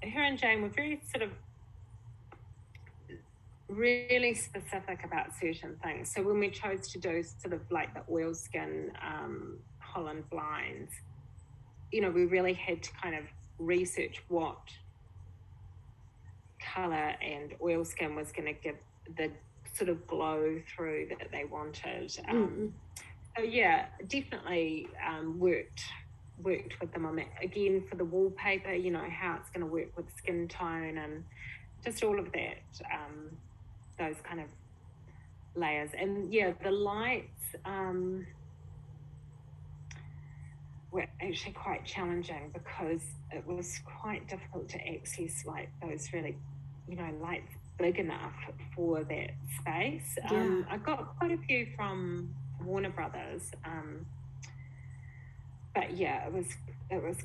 her and Jane were very sort of really specific about certain things. So when we chose to do sort of like the oilskin Holland blinds, we really had to kind of research what colour and oilskin was going to give the sort of glow through that they wanted. So yeah, definitely worked with them on that. Again, for the wallpaper, how it's going to work with skin tone and just all of that, those kind of layers. And yeah, the lights were actually quite challenging because it was quite difficult to access like those really, lights big enough for that space. Yeah. I got quite a few from Warner Brothers, but yeah, it was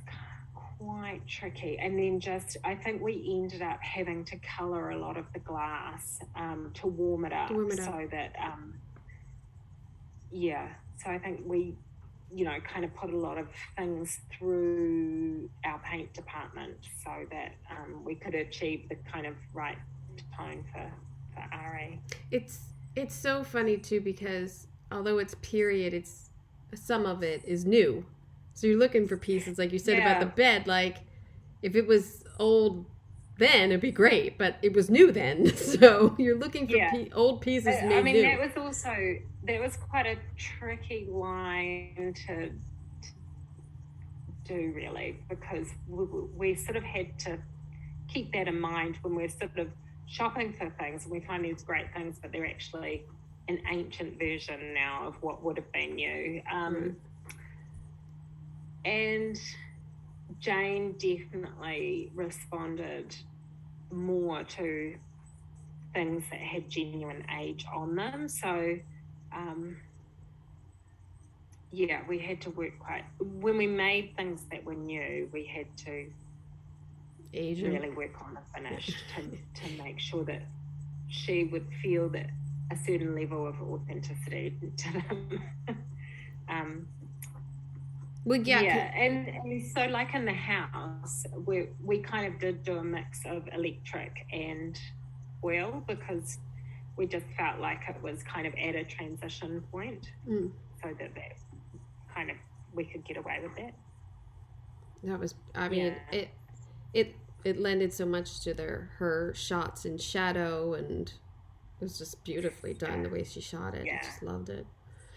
quite tricky. And then I think we ended up having to colour a lot of the glass to warm it up. So that so I think we kind of put a lot of things through our paint department so that we could achieve the kind of right tone for Ari. It's so funny too, because although it's period, some of it is new. So you're looking for pieces, like you said about the bed. Like if it was old then, it'd be great, but it was new then. So you're looking for old pieces made new. I mean, that was quite a tricky line to do, really, because we sort of had to keep that in mind when we're sort of shopping for things and we find these great things, but they're actually an ancient version now of what would have been new. And Jane definitely responded more to things that had genuine age on them. So, we had to work when we made things that were new, we had to really work on the finish to make sure that she would feel that a certain level of authenticity to them. And so like in the house, we kind of did do a mix of electric and oil because we just felt like it was kind of at a transition point, so that kind of we could get away with that. That was, I mean, it lended so much to her shots in shadow, and it was just beautifully done the way she shot it. I just loved it.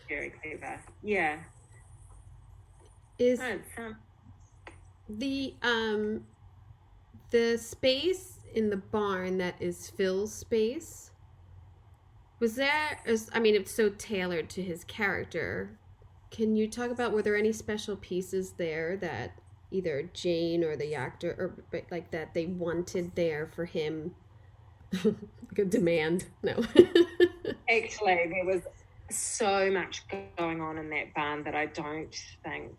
Very clever. Yeah. Is the space in the barn that is Phil's space, it's so tailored to his character. Can you talk about, were there any special pieces there that either Jane or the actor or like that they wanted there for him? Like a demand? No. Actually, there was so much going on in that barn that I don't think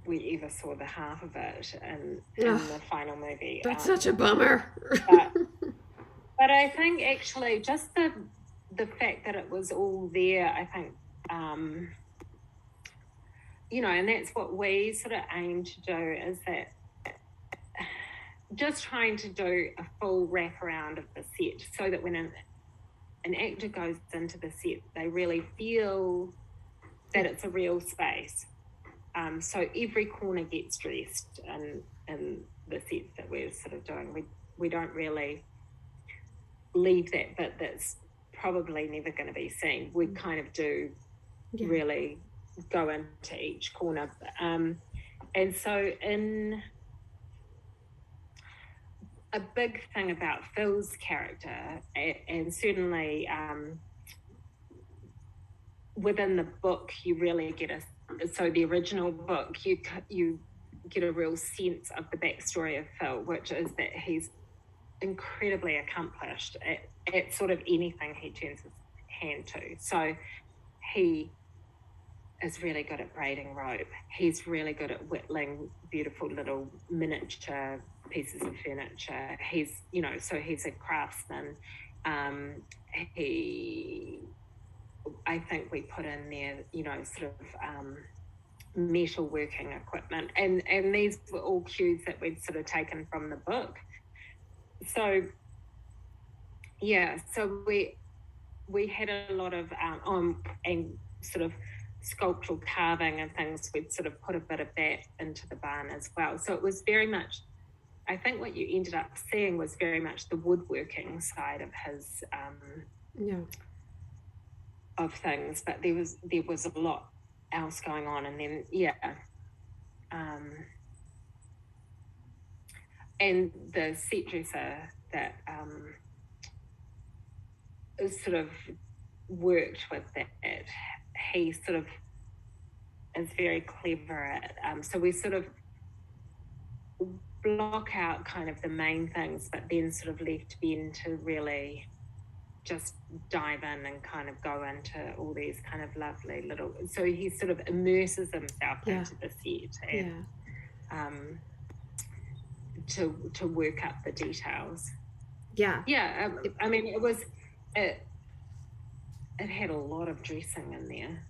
we ever saw the half of it in the final movie. That's such a bummer. But I think actually just the fact that it was all there, I think, and that's what we sort of aim to do, is that just trying to do a full wraparound of the set so that when an actor goes into the set, they really feel that it's a real space. So every corner gets dressed in the sets that we're sort of doing. We don't really leave that bit that's probably never going to be seen. We kind of do really go into each corner. And so a big thing about Phil's character, and certainly within the book, you really get so the original book, you get a real sense of the backstory of Phil, which is that he's incredibly accomplished at sort of anything he turns his hand to. So he is really good at braiding rope. He's really good at whittling beautiful little miniature pieces of furniture. He's, so he's a craftsman. I think we put in there, sort of metal working equipment, and these were all cues that we'd sort of taken from the book. So so we had a lot of and sort of sculptural carving and things. We'd sort of put a bit of that into the barn as well. So it was very much, I think what you ended up seeing was very much the woodworking side of his of things, but there was a lot else going on. And then and the set dresser that sort of worked with that, he sort of is very clever at so we sort of block out kind of the main things, but then sort of left Ben to really just dive in and kind of go into all these kind of lovely little, so he sort of immerses himself into the set and to work up the details. I mean, it had a lot of dressing in there,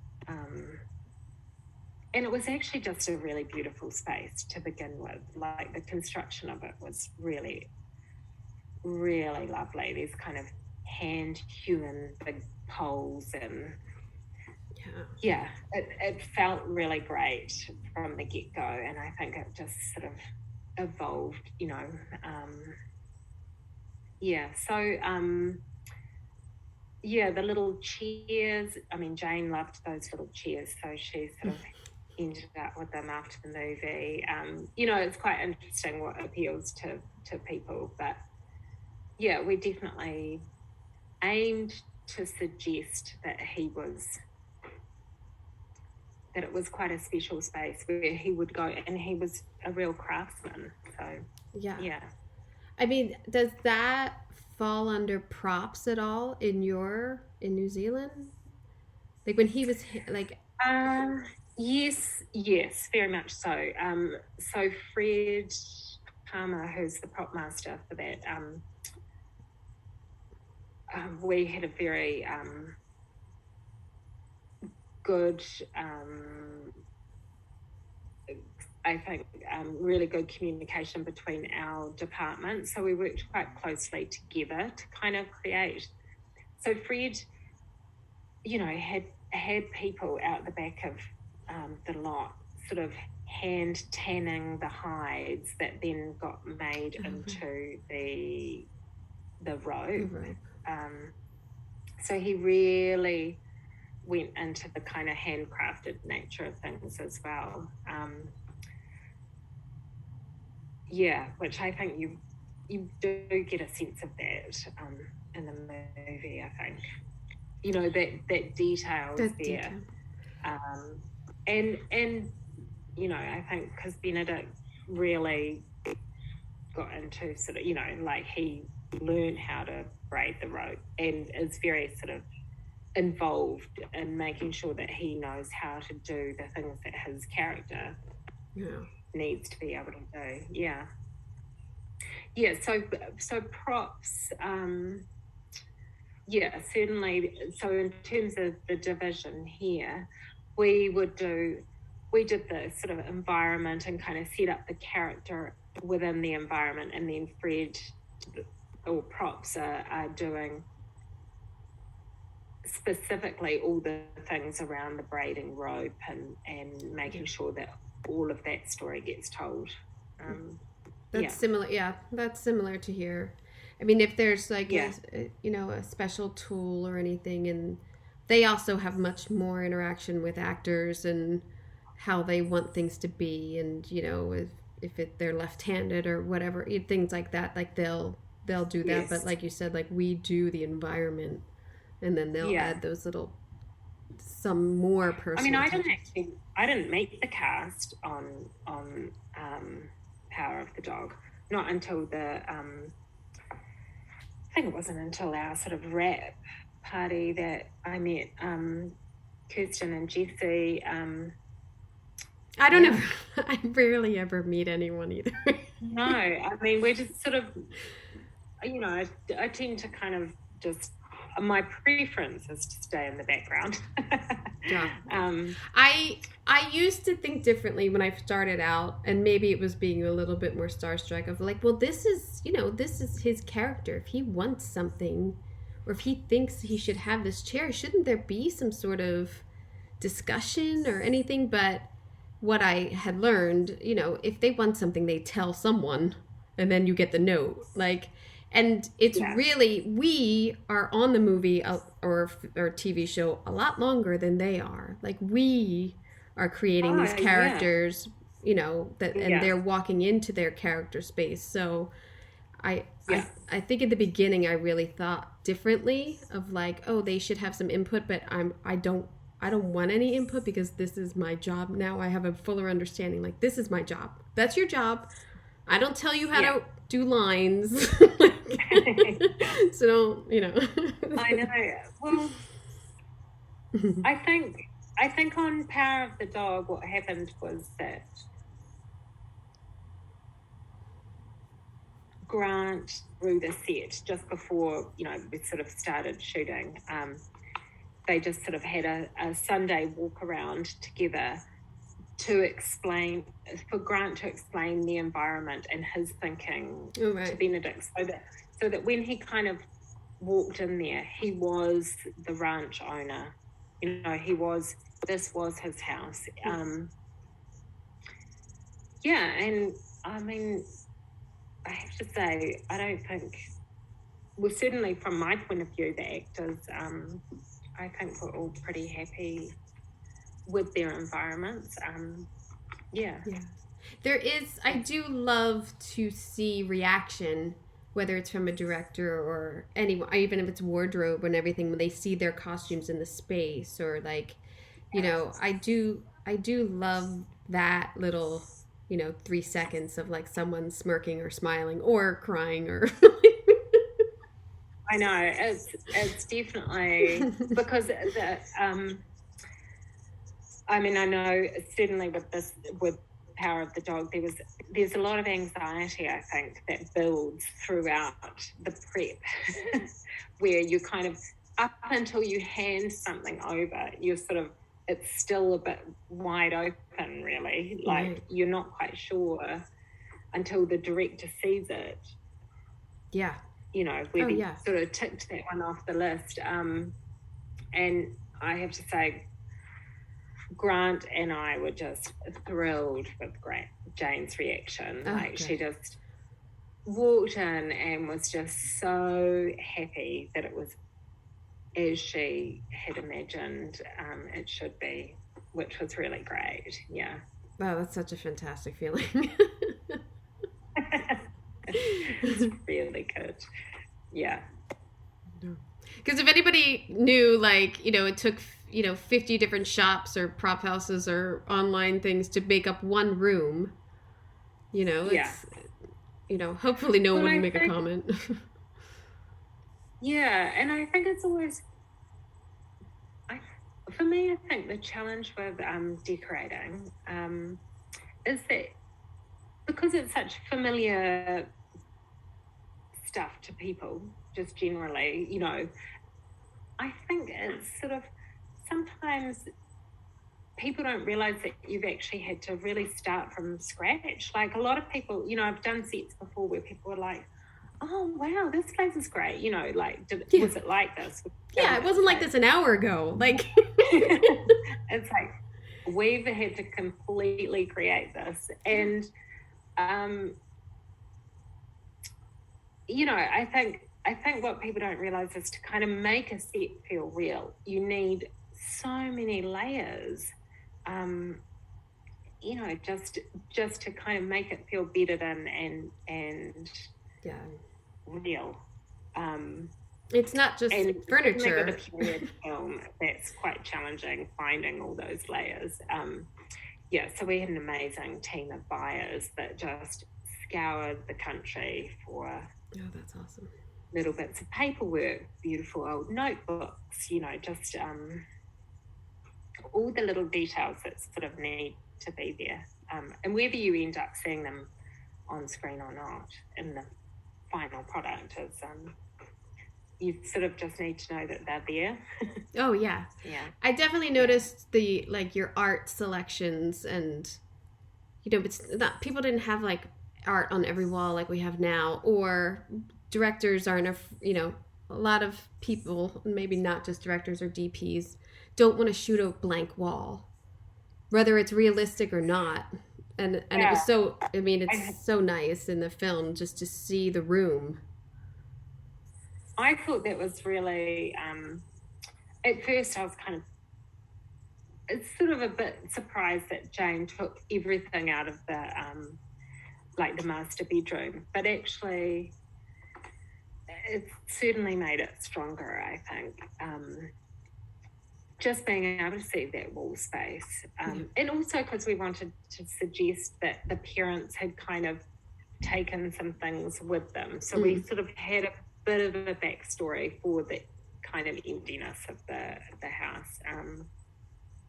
and it was actually just a really beautiful space to begin with. Like, the construction of it was really, really lovely. There's kind of hand-hewn big poles, and it felt really great from the get-go, and I think it just sort of evolved, you know. The little chairs, I mean, Jane loved those little chairs, so she sort of ended up with them after the movie. You know, it's quite interesting what appeals to people, but yeah, we definitely aimed to suggest that it was quite a special space where he would go, and he was a real craftsman. So yeah. I mean, does that fall under props at all in New Zealand? Like when he was like. Yes, very much so. So Fred Palmer, who's the prop master for that, we had a very good, I think, really good communication between our departments. So we worked quite closely together to kind of create. So Fred, you know, had people out the back of the lot sort of hand tanning the hides that then got made into the robe. So he really went into the kind of handcrafted nature of things as well. Which I think you do get a sense of that in the movie, I think. You know, that detail is there. And you know, I think because Benedict really got into sort of, you know, like he learned how to braid the rope and is very sort of involved in making sure that he knows how to do the things that his character needs to be able to do. So props, certainly. So in terms of the division here, we did the sort of environment and kind of set up the character within the environment, and then Fred or props are doing specifically all the things around the braiding rope and making sure that all of that story gets told. That's similar. Yeah, that's similar to here. I mean, if there's like a special tool or anything, and they also have much more interaction with actors and how they want things to be, and you know, if they're left-handed or whatever, things like that, like they'll do that. But like you said, like we do the environment, and then they'll add those little some more personal. I mean, I didn't meet the cast on Power of the Dog, not until I think it wasn't until our sort of wrap party that I met Kirsten and Jessie. I don't know. I rarely ever meet anyone either. No, I mean, we're just sort of, you know, I tend to kind of just, my preference is to stay in the background. I used to think differently when I started out, and maybe it was being a little bit more starstruck of like, well, this is his character. If he wants something, or if he thinks he should have this chair, shouldn't there be some sort of discussion or anything? But what I had learned, you know, if they want something, they tell someone, and then you get the note. Like, and it's really, we are on the movie or TV show a lot longer than they are. Like, we are creating these characters, you know, and they're walking into their character space. So I think at the beginning I really thought differently of like, oh, they should have some input, but I don't want any input because this is my job. Now I have a fuller understanding. Like, this is my job. That's your job. I don't tell you how to do lines. So don't, you know. I know. Well, I think on Power of the Dog, what happened was that Grant through the set just before, you know, we sort of started shooting. They just sort of had a Sunday walk around together for Grant to explain the environment and his thinking to Benedict, so that when he kind of walked in there, he was the ranch owner. You know, this was his house. And I mean, I have to say, I don't think, well, certainly from my point of view, the actors, I think we're all pretty happy with their environments. Yeah. There is, I do love to see reaction, whether it's from a director or anyone, even if it's wardrobe and everything, when they see their costumes in the space, or like, you know, I do love that little, 3 seconds of like someone smirking or smiling or crying or. I know, it's definitely because I mean, I know certainly with Power of the Dog, there's a lot of anxiety, I think, that builds throughout the prep, where you kind of, up until you hand something over, it's still a bit wide open, really. Like, you're not quite sure until the director sees it. Yeah. Whether you sort of ticked that one off the list. And I have to say, Grant and I were just thrilled with Jane's reaction. She just walked in and was just so happy that it was as she had imagined it should be, which was really great. Yeah. Wow, that's such a fantastic feeling. It's really good. Yeah. Because if anybody knew, like, it took 50 different shops or prop houses or online things to make up one room, it's, hopefully no one would make a comment. Yeah, and I think it's always, for me, I think the challenge with decorating is that because it's such familiar stuff to people, just generally, I think it's sort of, sometimes people don't realize that you've actually had to really start from scratch. Like, a lot of people, I've done sets before where people were like, oh wow, this place is great, was it like this? Yeah, it wasn't like this an hour ago. Like, it's like, we've had to completely create this. And I think what people don't realize is, to kind of make a set feel real, you need so many layers, just to kind of make it feel bedded in and real. It's not just furniture. With a period film, that's quite challenging, finding all those layers. So we had an amazing team of buyers that just scoured the country for that's awesome. Little bits of paperwork, beautiful old notebooks, just all the little details that sort of need to be there. And whether you end up seeing them on screen or not in the final product is, you sort of just need to know that they're there. Oh, yeah. Yeah. I definitely noticed your art selections, and, it's not, people didn't have like art on every wall like we have now, or directors aren't, a lot of people, maybe not just directors or DPs, don't want to shoot a blank wall, whether it's realistic or not. And it was so, it's so nice in the film just to see the room. I thought that was really, at first I was it's sort of a bit surprised that Jane took everything out of the, the master bedroom, but actually it certainly made it stronger, I think. Just being able to see that wall space. And also because we wanted to suggest that the parents had kind of taken some things with them. So we sort of had a bit of a backstory for the kind of emptiness of the house.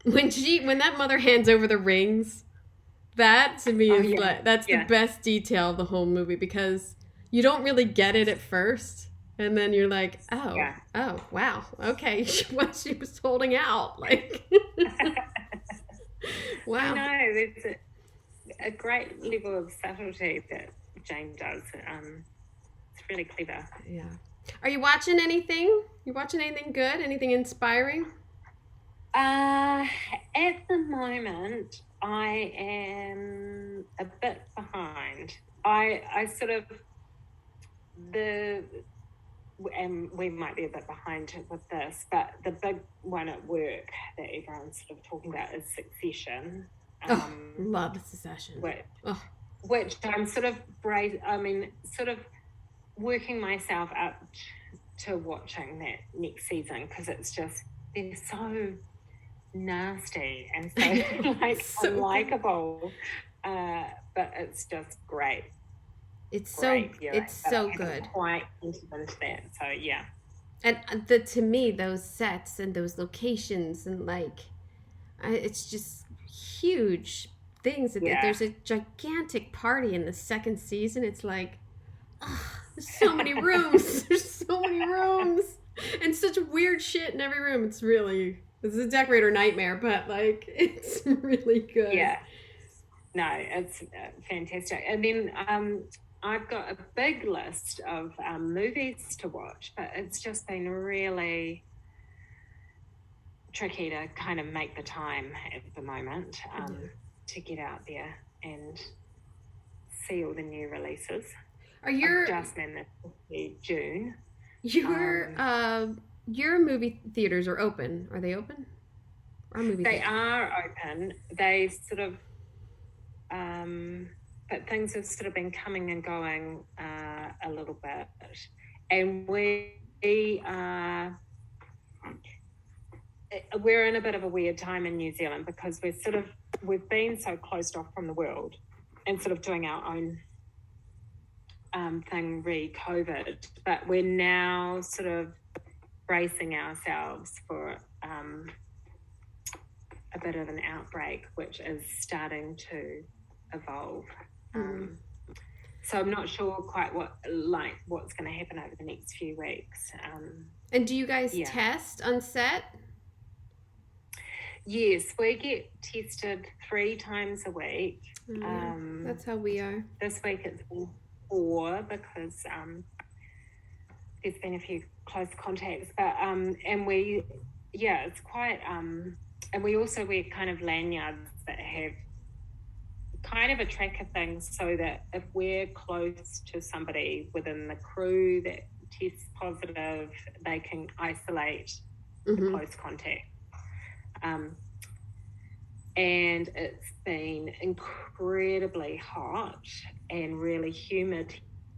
When that mother hands over the rings, that to me is that's the best detail of the whole movie, because you don't really get it at first. And then you're like, oh, wow, okay, what she was holding out, like, wow. I know, there's a great level of subtlety that Jane does. It's really clever. Yeah. Are you watching anything? You watching anything good? Anything inspiring? At the moment, I am a bit behind. I sort of and we might be a bit behind with this, but the big one at work that everyone's sort of talking about is Succession. Love Succession. Which I'm sort of sort of working myself up to watching that next season, because it's just, they're so nasty and so like so unlikable, but it's just great. It's so good. Quite into that, so yeah. And to me, those sets and those locations and like, it's just huge things. Yeah. There's a gigantic party in the second season. It's like, there's so many rooms. There's so many rooms and such weird shit in every room. It's a decorator nightmare, but like, it's really good. Yeah. No, it's fantastic. And then I've got a big list of movies to watch, but it's just been really tricky to kind of make the time at the moment to get out there and see all the new releases. I've just managed to see June. Your movie theaters are open. Are they open? They are open. They sort of, but things have sort of been coming and going a little bit. And we're in a bit of a weird time in New Zealand, because we've been so closed off from the world and sort of doing our own thing re-COVID, but we're now sort of bracing ourselves for a bit of an outbreak, which is starting to evolve. So I'm not sure quite what's going to happen over the next few weeks. And do you guys test on set? Yes, we get tested 3 times a week. That's how we are. This week it's been 4 because there's been a few close contacts, but it's quite and we also wear kind of lanyards that have kind of a tracker thing, so that if we're close to somebody within the crew that tests positive, they can isolate the close contact. And it's been incredibly hot and really humid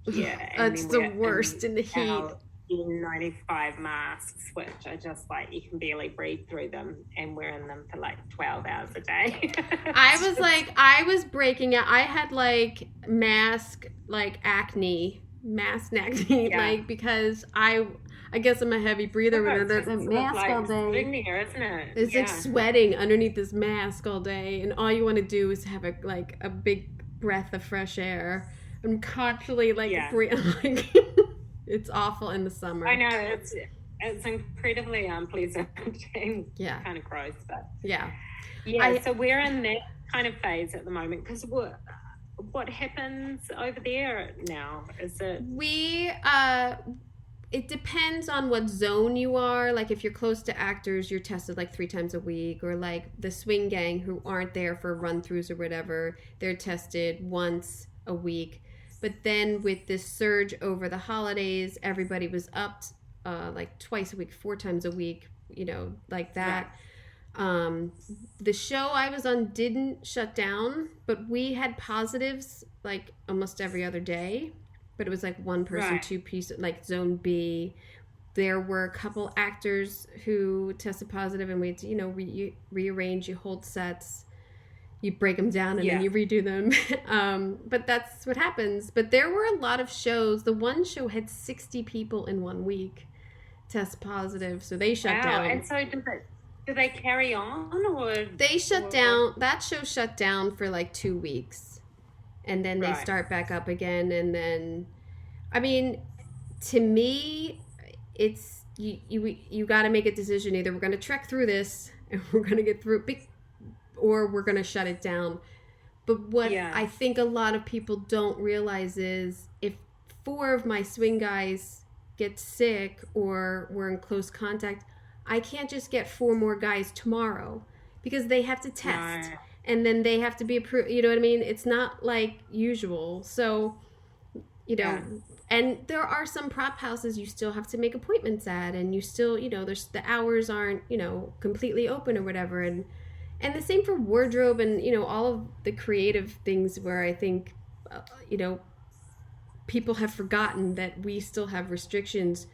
here. It's the worst in the heat. N95 masks, which are just like, you can barely breathe through them, and we're in them for like 12 hours a day. I was breaking out. I had like mask acne, like, because I guess I'm a heavy breather when there's a mask all day. There, isn't it? It's like sweating underneath this mask all day, and all you want to do is have a big breath of fresh air. I'm constantly it's awful in the summer. I know, it's incredibly unpleasant and kind of gross, but so we're in that kind of phase at the moment. Because what happens over there now? Is it it depends on what zone you are. Like, if you're close to actors, you're tested like 3 times a week, or like the swing gang who aren't there for run-throughs or whatever, they're tested once a week. But then with this surge over the holidays, everybody was up like twice a week, 4 times a week, like that. Yeah. The show I was on didn't shut down, but we had positives like almost every other day. But it was like 1 person, 2 pieces, like zone B. There were a couple actors who tested positive, and we had to, rearrange, you hold sets. You break them down and then you redo them. But that's what happens. But there were a lot of shows. The one show had 60 people in 1 week test positive, so they shut down. And so do they carry on, or they shut down? That show shut down for like 2 weeks, and then they start back up again. And then, I mean, to me, it's you got to make a decision. Either we're going to trek through this and we're going to get through it, or we're going to shut it down. But what I think a lot of people don't realize is, if 4 of my swing guys get sick or we're in close contact, I can't just get 4 more guys tomorrow, because they have to test. and then they have to be approved. You know what I mean? It's not like usual. So, you know, and there are some prop houses you still have to make appointments at, and you still, you know, there's the hours aren't, you know, completely open or whatever. And the same for wardrobe and, you know, all of the creative things where I think, you know, people have forgotten that we still have restrictions.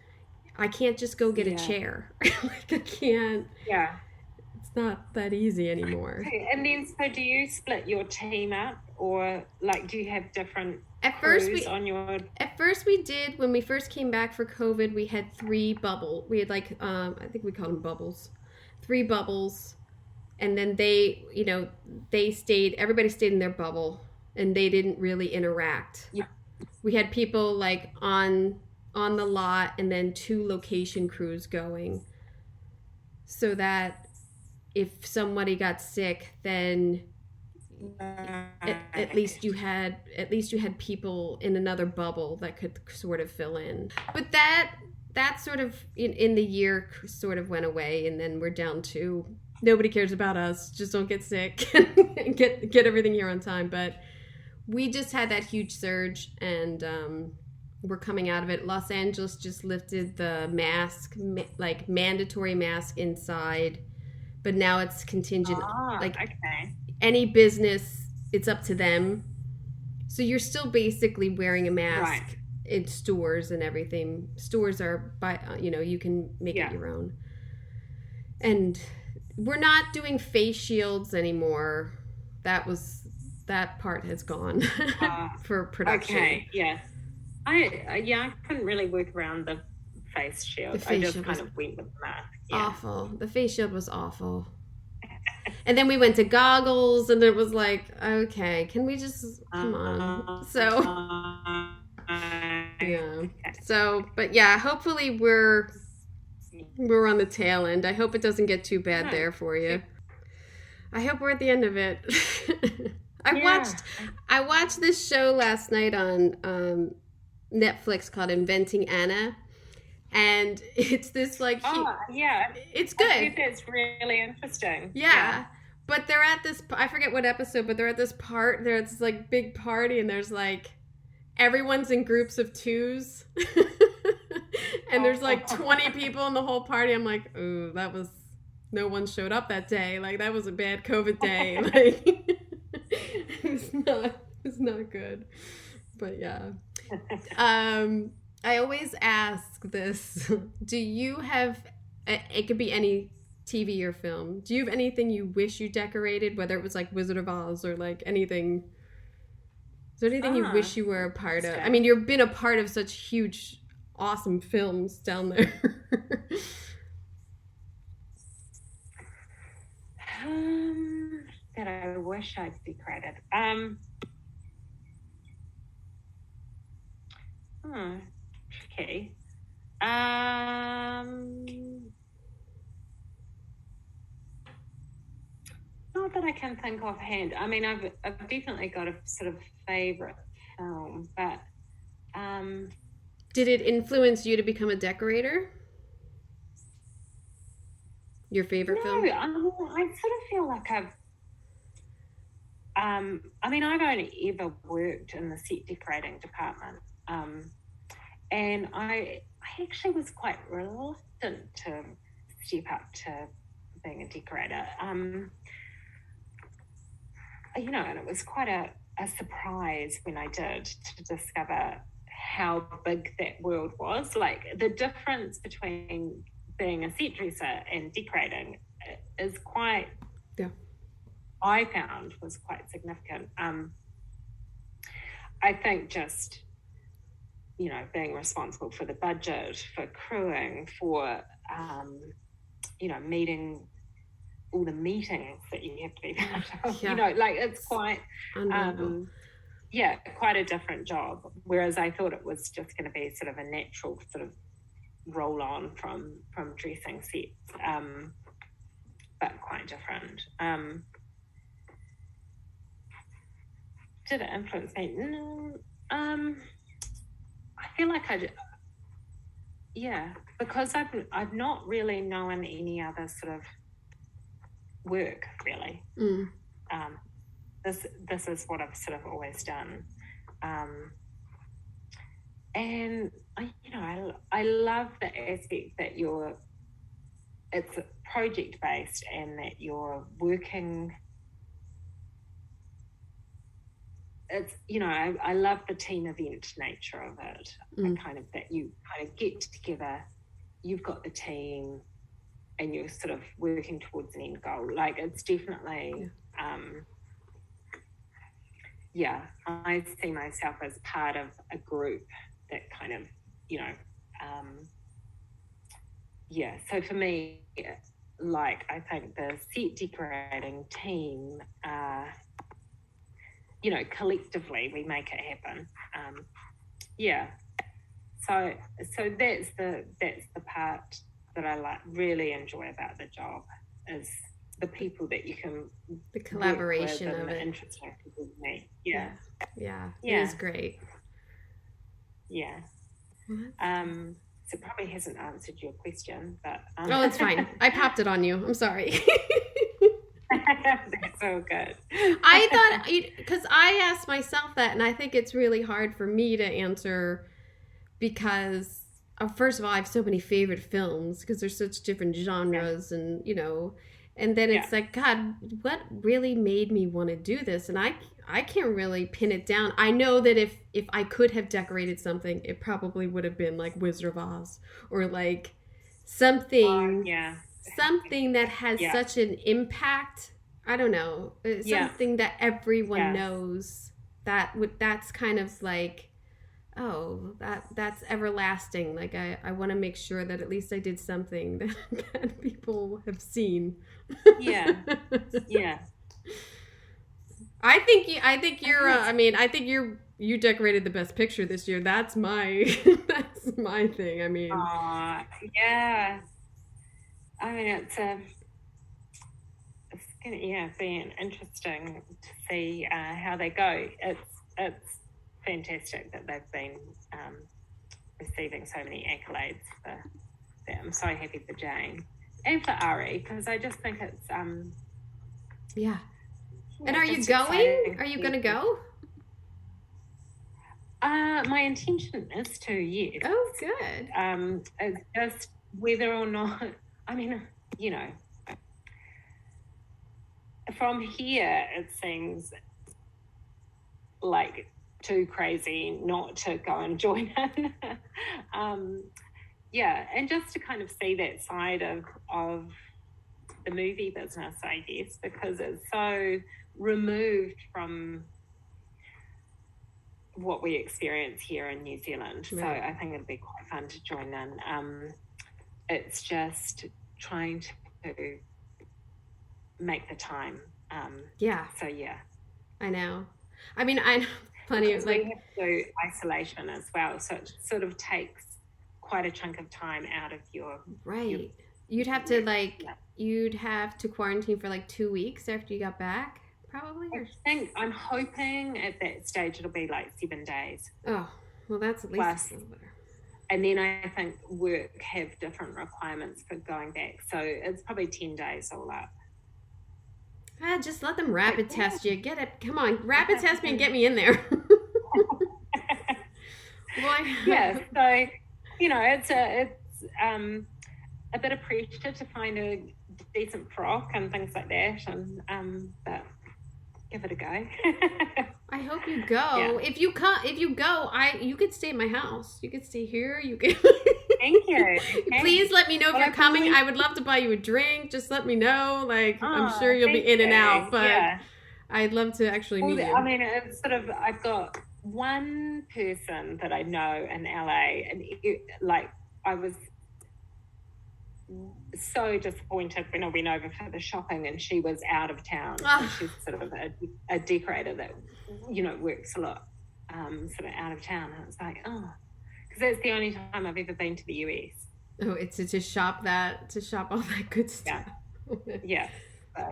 I can't just go get a chair. Like, I can't. Yeah. It's not that easy anymore. Okay. And then, so do you split your team up, or like, do you have different At crews first on your... At first we did. When we first came back for COVID, we had 3 bubble. We had like, I think we called them bubbles. 3 bubbles. And then they, you know, everybody stayed in their bubble, and they didn't really interact. Yeah. We had people like on the lot, and then 2 location crews going, so that if somebody got sick, then at least you had people in another bubble that could sort of fill in. But that sort of in the year sort of went away, and then we're down to nobody cares about us, just don't get sick and get everything here on time. But we just had that huge surge, and we're coming out of it. Los Angeles just lifted the mask, like mandatory mask inside, but now it's contingent. Any business, it's up to them. So you're still basically wearing a mask in stores and everything. Stores are you can make it your own. And we're not doing face shields anymore. That part has gone for production. Okay, yeah. I couldn't really work around the face shield. I just kind of went with the mask. Yeah. Awful. The face shield was awful. And then we went to goggles, and it was like, okay, can we just come on? So yeah. So, but yeah, hopefully we're on the tail end. I hope it doesn't get too bad there for you. I hope we're at the end of it. I watched this show last night on Netflix called Inventing Anna, and it's this like it's good. I think it's really interesting. Yeah. But they're at this, I forget what episode, but they're at this there's this like big party, and there's like everyone's in groups of 2s. And there's like 20 people in the whole party. I'm like, ooh, no one showed up that day. Like, that was a bad COVID day. Like, it's not good. But yeah. I always ask this. Do you have, it could be any TV or film, do you have anything you wish you decorated, whether it was like Wizard of Oz or like anything? Is there anything you wish you were a part of? I mean, you've been a part of such huge, awesome films down there. That I wish I'd decorated. Okay. Not that I can think offhand. I mean, I've definitely got a sort of favorite film, but did it influence you to become a decorator? Your favorite film? No, I sort of feel like I've only ever worked in the set decorating department, and I actually was quite reluctant to step up to being a decorator. And it was quite a surprise when I did to discover how big that world was. Like, the difference between being a set dresser and decorating is quite, I found was quite significant. I think just, being responsible for the budget, for crewing, for, meeting all the meetings that you have to be part of. It's quite, quite a different job. Whereas I thought it was just going to be sort of a natural sort of roll on from dressing sets, but quite different. Did it influence me? No. I feel like because I've not really known any other sort of work, really. this is what I've sort of always done. And I love the aspect that it's project based and that you're working. It's, I love the team event nature of it. And kind of that you kind of get together, you've got the team and you're sort of working towards an end goal. Like, it's definitely, I see myself as part of a group that kind of, so for me, like, I think the set decorating team, collectively we make it happen. So that's the part that I really enjoy about the job, is the people that you can, the collaboration of it, interesting people to meet. Yeah, it is great. Yeah. So it probably hasn't answered your question, but oh, it's fine. I popped it on you. I'm sorry. That's so good. I thought, because I asked myself that, and I think it's really hard for me to answer because, first of all, I have so many favorite films because there's such different genres, and and then it's like, God, what really made me want to do this? And I can't really pin it down. I know that if I could have decorated something, it probably would have been like Wizard of Oz, or like something that has such an impact. I don't know, something that everyone knows. That's kind of like, oh, that's everlasting. Like, I want to make sure that at least I did something that people have seen. Yeah. I think you're. I think you decorated the best picture this year. That's my thing. I mean. Yeah. I mean, it's going to be interesting to see how they go. It's fantastic that they've been receiving so many accolades for that. I'm so happy for Jane and for Ari, because I just think it's And are you going? Are you going to go? My intention is to, yes. Oh, good. It's just whether or not, I mean, from here it seems like too crazy not to go and join in. And just to kind of see that side of the movie business, I guess, because it's so removed from what we experience here in New Zealand. Right. So I think it'd be quite fun to join in. It's just trying to make the time. So I know. I mean, I know plenty of, like, we have to do isolation as well, so it sort of takes quite a chunk of time out of your you'd have to quarantine for like 2 weeks after you got back, probably. I'm hoping at that stage it'll be like 7 days. Oh, well, that's at least a little better. And then I think work have different requirements for going back, so it's probably 10 days all up. Just let them rapid test you. Get it? Come on, rapid test me and get me in there. Yeah, so it's a bit of pressure to find a decent frock and things like that, and but give it a go. I hope you go. Yeah. If you go, you could stay at my house. You could stay here. You could. Thank you. Please let me know if you're coming. I would love to buy you a drink. Just let me know. Like, I'm sure you'll be in and out, but I'd love to actually meet you. I mean, it's sort of, I've got one person that I know in LA, and I was so disappointed when I went over for the shopping and she was out of town. And she's sort of a decorator that works a lot sort of out of town, and it's like, because that's the only time I've ever been to the US. Oh, it's to shop all that good stuff. Yeah. So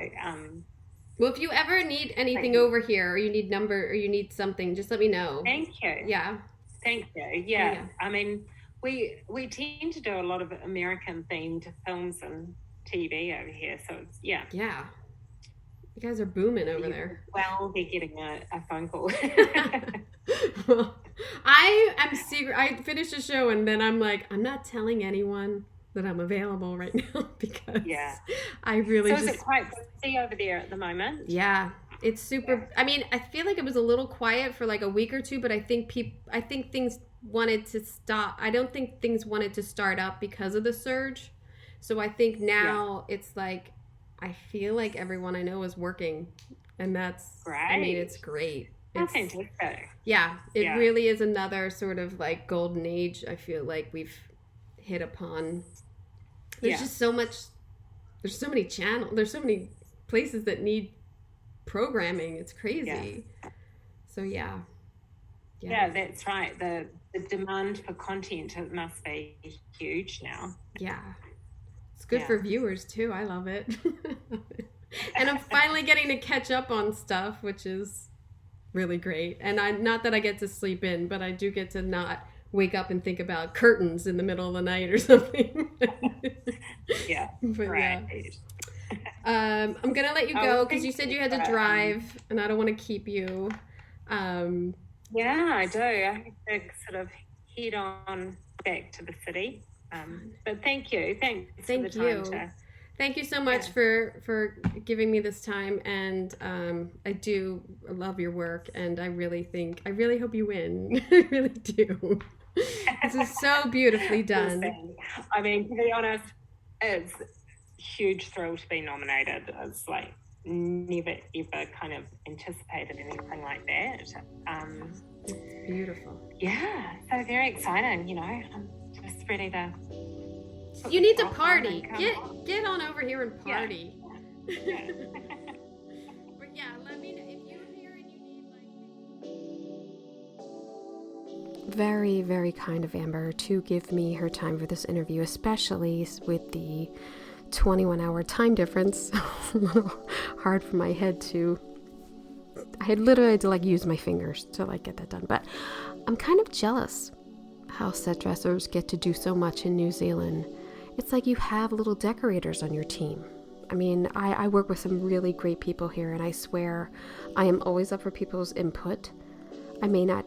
well, if you ever need anything over here, or you need or you need something, just let me know. Thank you. Yeah. Thank you. Yeah. I mean, we tend to do a lot of American themed films and TV over here, so it's, yeah. You guys are booming over there. Well, they're getting a phone call. Well, I finished a show and then I'm like, I'm not telling anyone that I'm available right now because I really So is it quite busy over there at the moment? Yeah. It's super. I mean, I feel like it was a little quiet for like a week or two, but I think things wanted to stop. I don't think things wanted to start up because of the surge. So I think now it's like, I feel like everyone I know is working, and that's great. I mean, it's great. That's fantastic. Yeah, it really is another sort of like golden age. I feel like we've hit upon. There's just so much. There's so many channels. There's so many places that need programming. It's crazy. So yeah, that's right. The demand for content, it must be huge now. Yeah, it's good for viewers too. I love it. And I'm finally getting to catch up on stuff, which is really great. And not that I get to sleep in, but I do get to not wake up and think about curtains in the middle of the night or something. I'm gonna let you go because you said you had to drive, and I don't want to keep you. Yeah, I do. I have to sort of head on back to the city. But thank you. Thanks for the time. Thank you so much for giving me this time, and I do love your work, and I really hope you win. I really do. This is so beautifully done. I mean, to be honest, it's a huge thrill to be nominated. It's like never ever kind of anticipated anything like that. Beautiful. Yeah, so very exciting. You know, I'm just ready to. You need to party. Get on over here and party. Yeah. But yeah, let me know if you're here and you need like. Very, very kind of Amber to give me her time for this interview, especially with the 21-hour time difference. A little hard for my head to. I had literally to like use my fingers to like get that done, but I'm kind of jealous how set dressers get to do so much in New Zealand. It's like you have little decorators on your team. I mean, I work with some really great people here, and I swear I am always up for people's input. I may not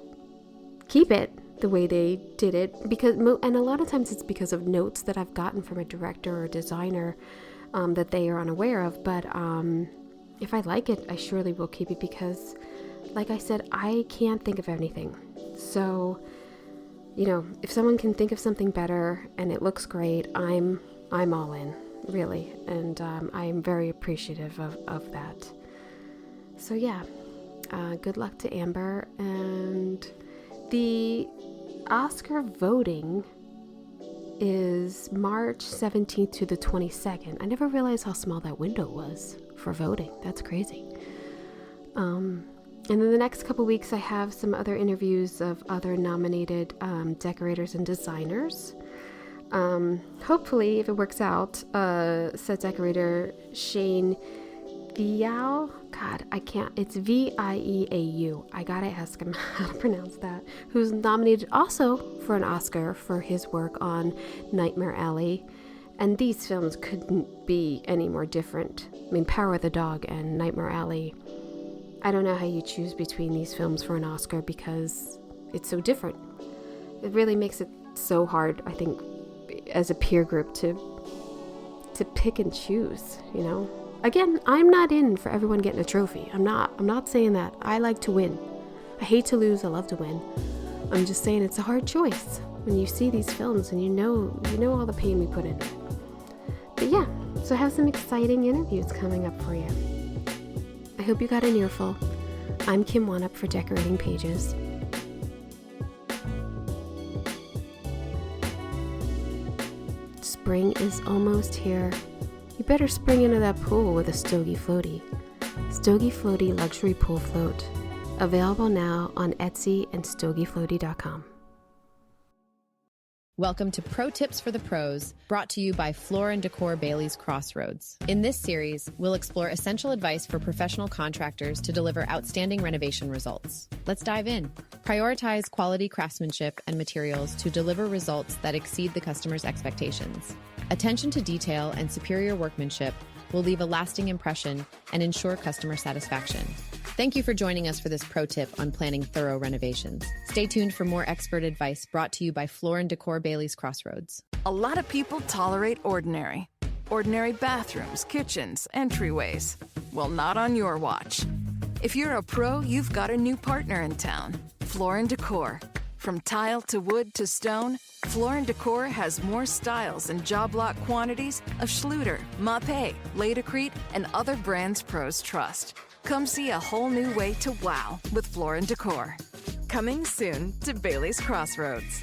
keep it the way they did it, and a lot of times it's because of notes that I've gotten from a director or designer that they are unaware of, but if I like it, I surely will keep it because, like I said, I can't think of anything. So, you know, if someone can think of something better and it looks great, I'm all in, really, and I'm very appreciative of that. So yeah, good luck to Amber. And the Oscar voting is March 17th to the 22nd. I never realized how small that window was for voting. That's crazy. And in the next couple weeks, I have some other interviews of other nominated decorators and designers. Hopefully, if it works out, set decorator Jane Campion. God, I can't. It's Vieau. I gotta ask him how to pronounce that. Who's nominated also for an Oscar for his work on Nightmare Alley. And these films couldn't be any more different. I mean, Power of the Dog and Nightmare Alley. I don't know how you choose between these films for an Oscar because it's so different. It really makes it so hard, I think, as a peer group to pick and choose, you know? Again, I'm not in for everyone getting a trophy. I'm not saying that. I like to win. I hate to lose, I love to win. I'm just saying it's a hard choice when you see these films and you know all the pain we put in it. But yeah, so I have some exciting interviews coming up for you. I hope you got an earful. I'm Kim Wanup for Decorating Pages. Spring is almost here. You better spring into that pool with a Stogie Floaty. Stogie Floaty Luxury Pool Float. Available now on Etsy and stogiefloaty.com. Welcome to Pro Tips for the Pros, brought to you by Floor & Decor Bailey's Crossroads. In this series, we'll explore essential advice for professional contractors to deliver outstanding renovation results. Let's dive in. Prioritize quality craftsmanship and materials to deliver results that exceed the customer's expectations. Attention to detail and superior workmanship will leave a lasting impression and ensure customer satisfaction. Thank you for joining us for this pro tip on planning thorough renovations. Stay tuned for more expert advice brought to you by Floor & Decor Bailey's Crossroads. A lot of people tolerate ordinary. Ordinary bathrooms, kitchens, entryways. Well, not on your watch. If you're a pro, you've got a new partner in town. Floor & Decor. From tile to wood to stone, Floor & Decor has more styles and job lot quantities of Schluter, Mapei, Laticrete, and other brands pros trust. Come see a whole new way to wow with Floor & Decor. Coming soon to Bailey's Crossroads.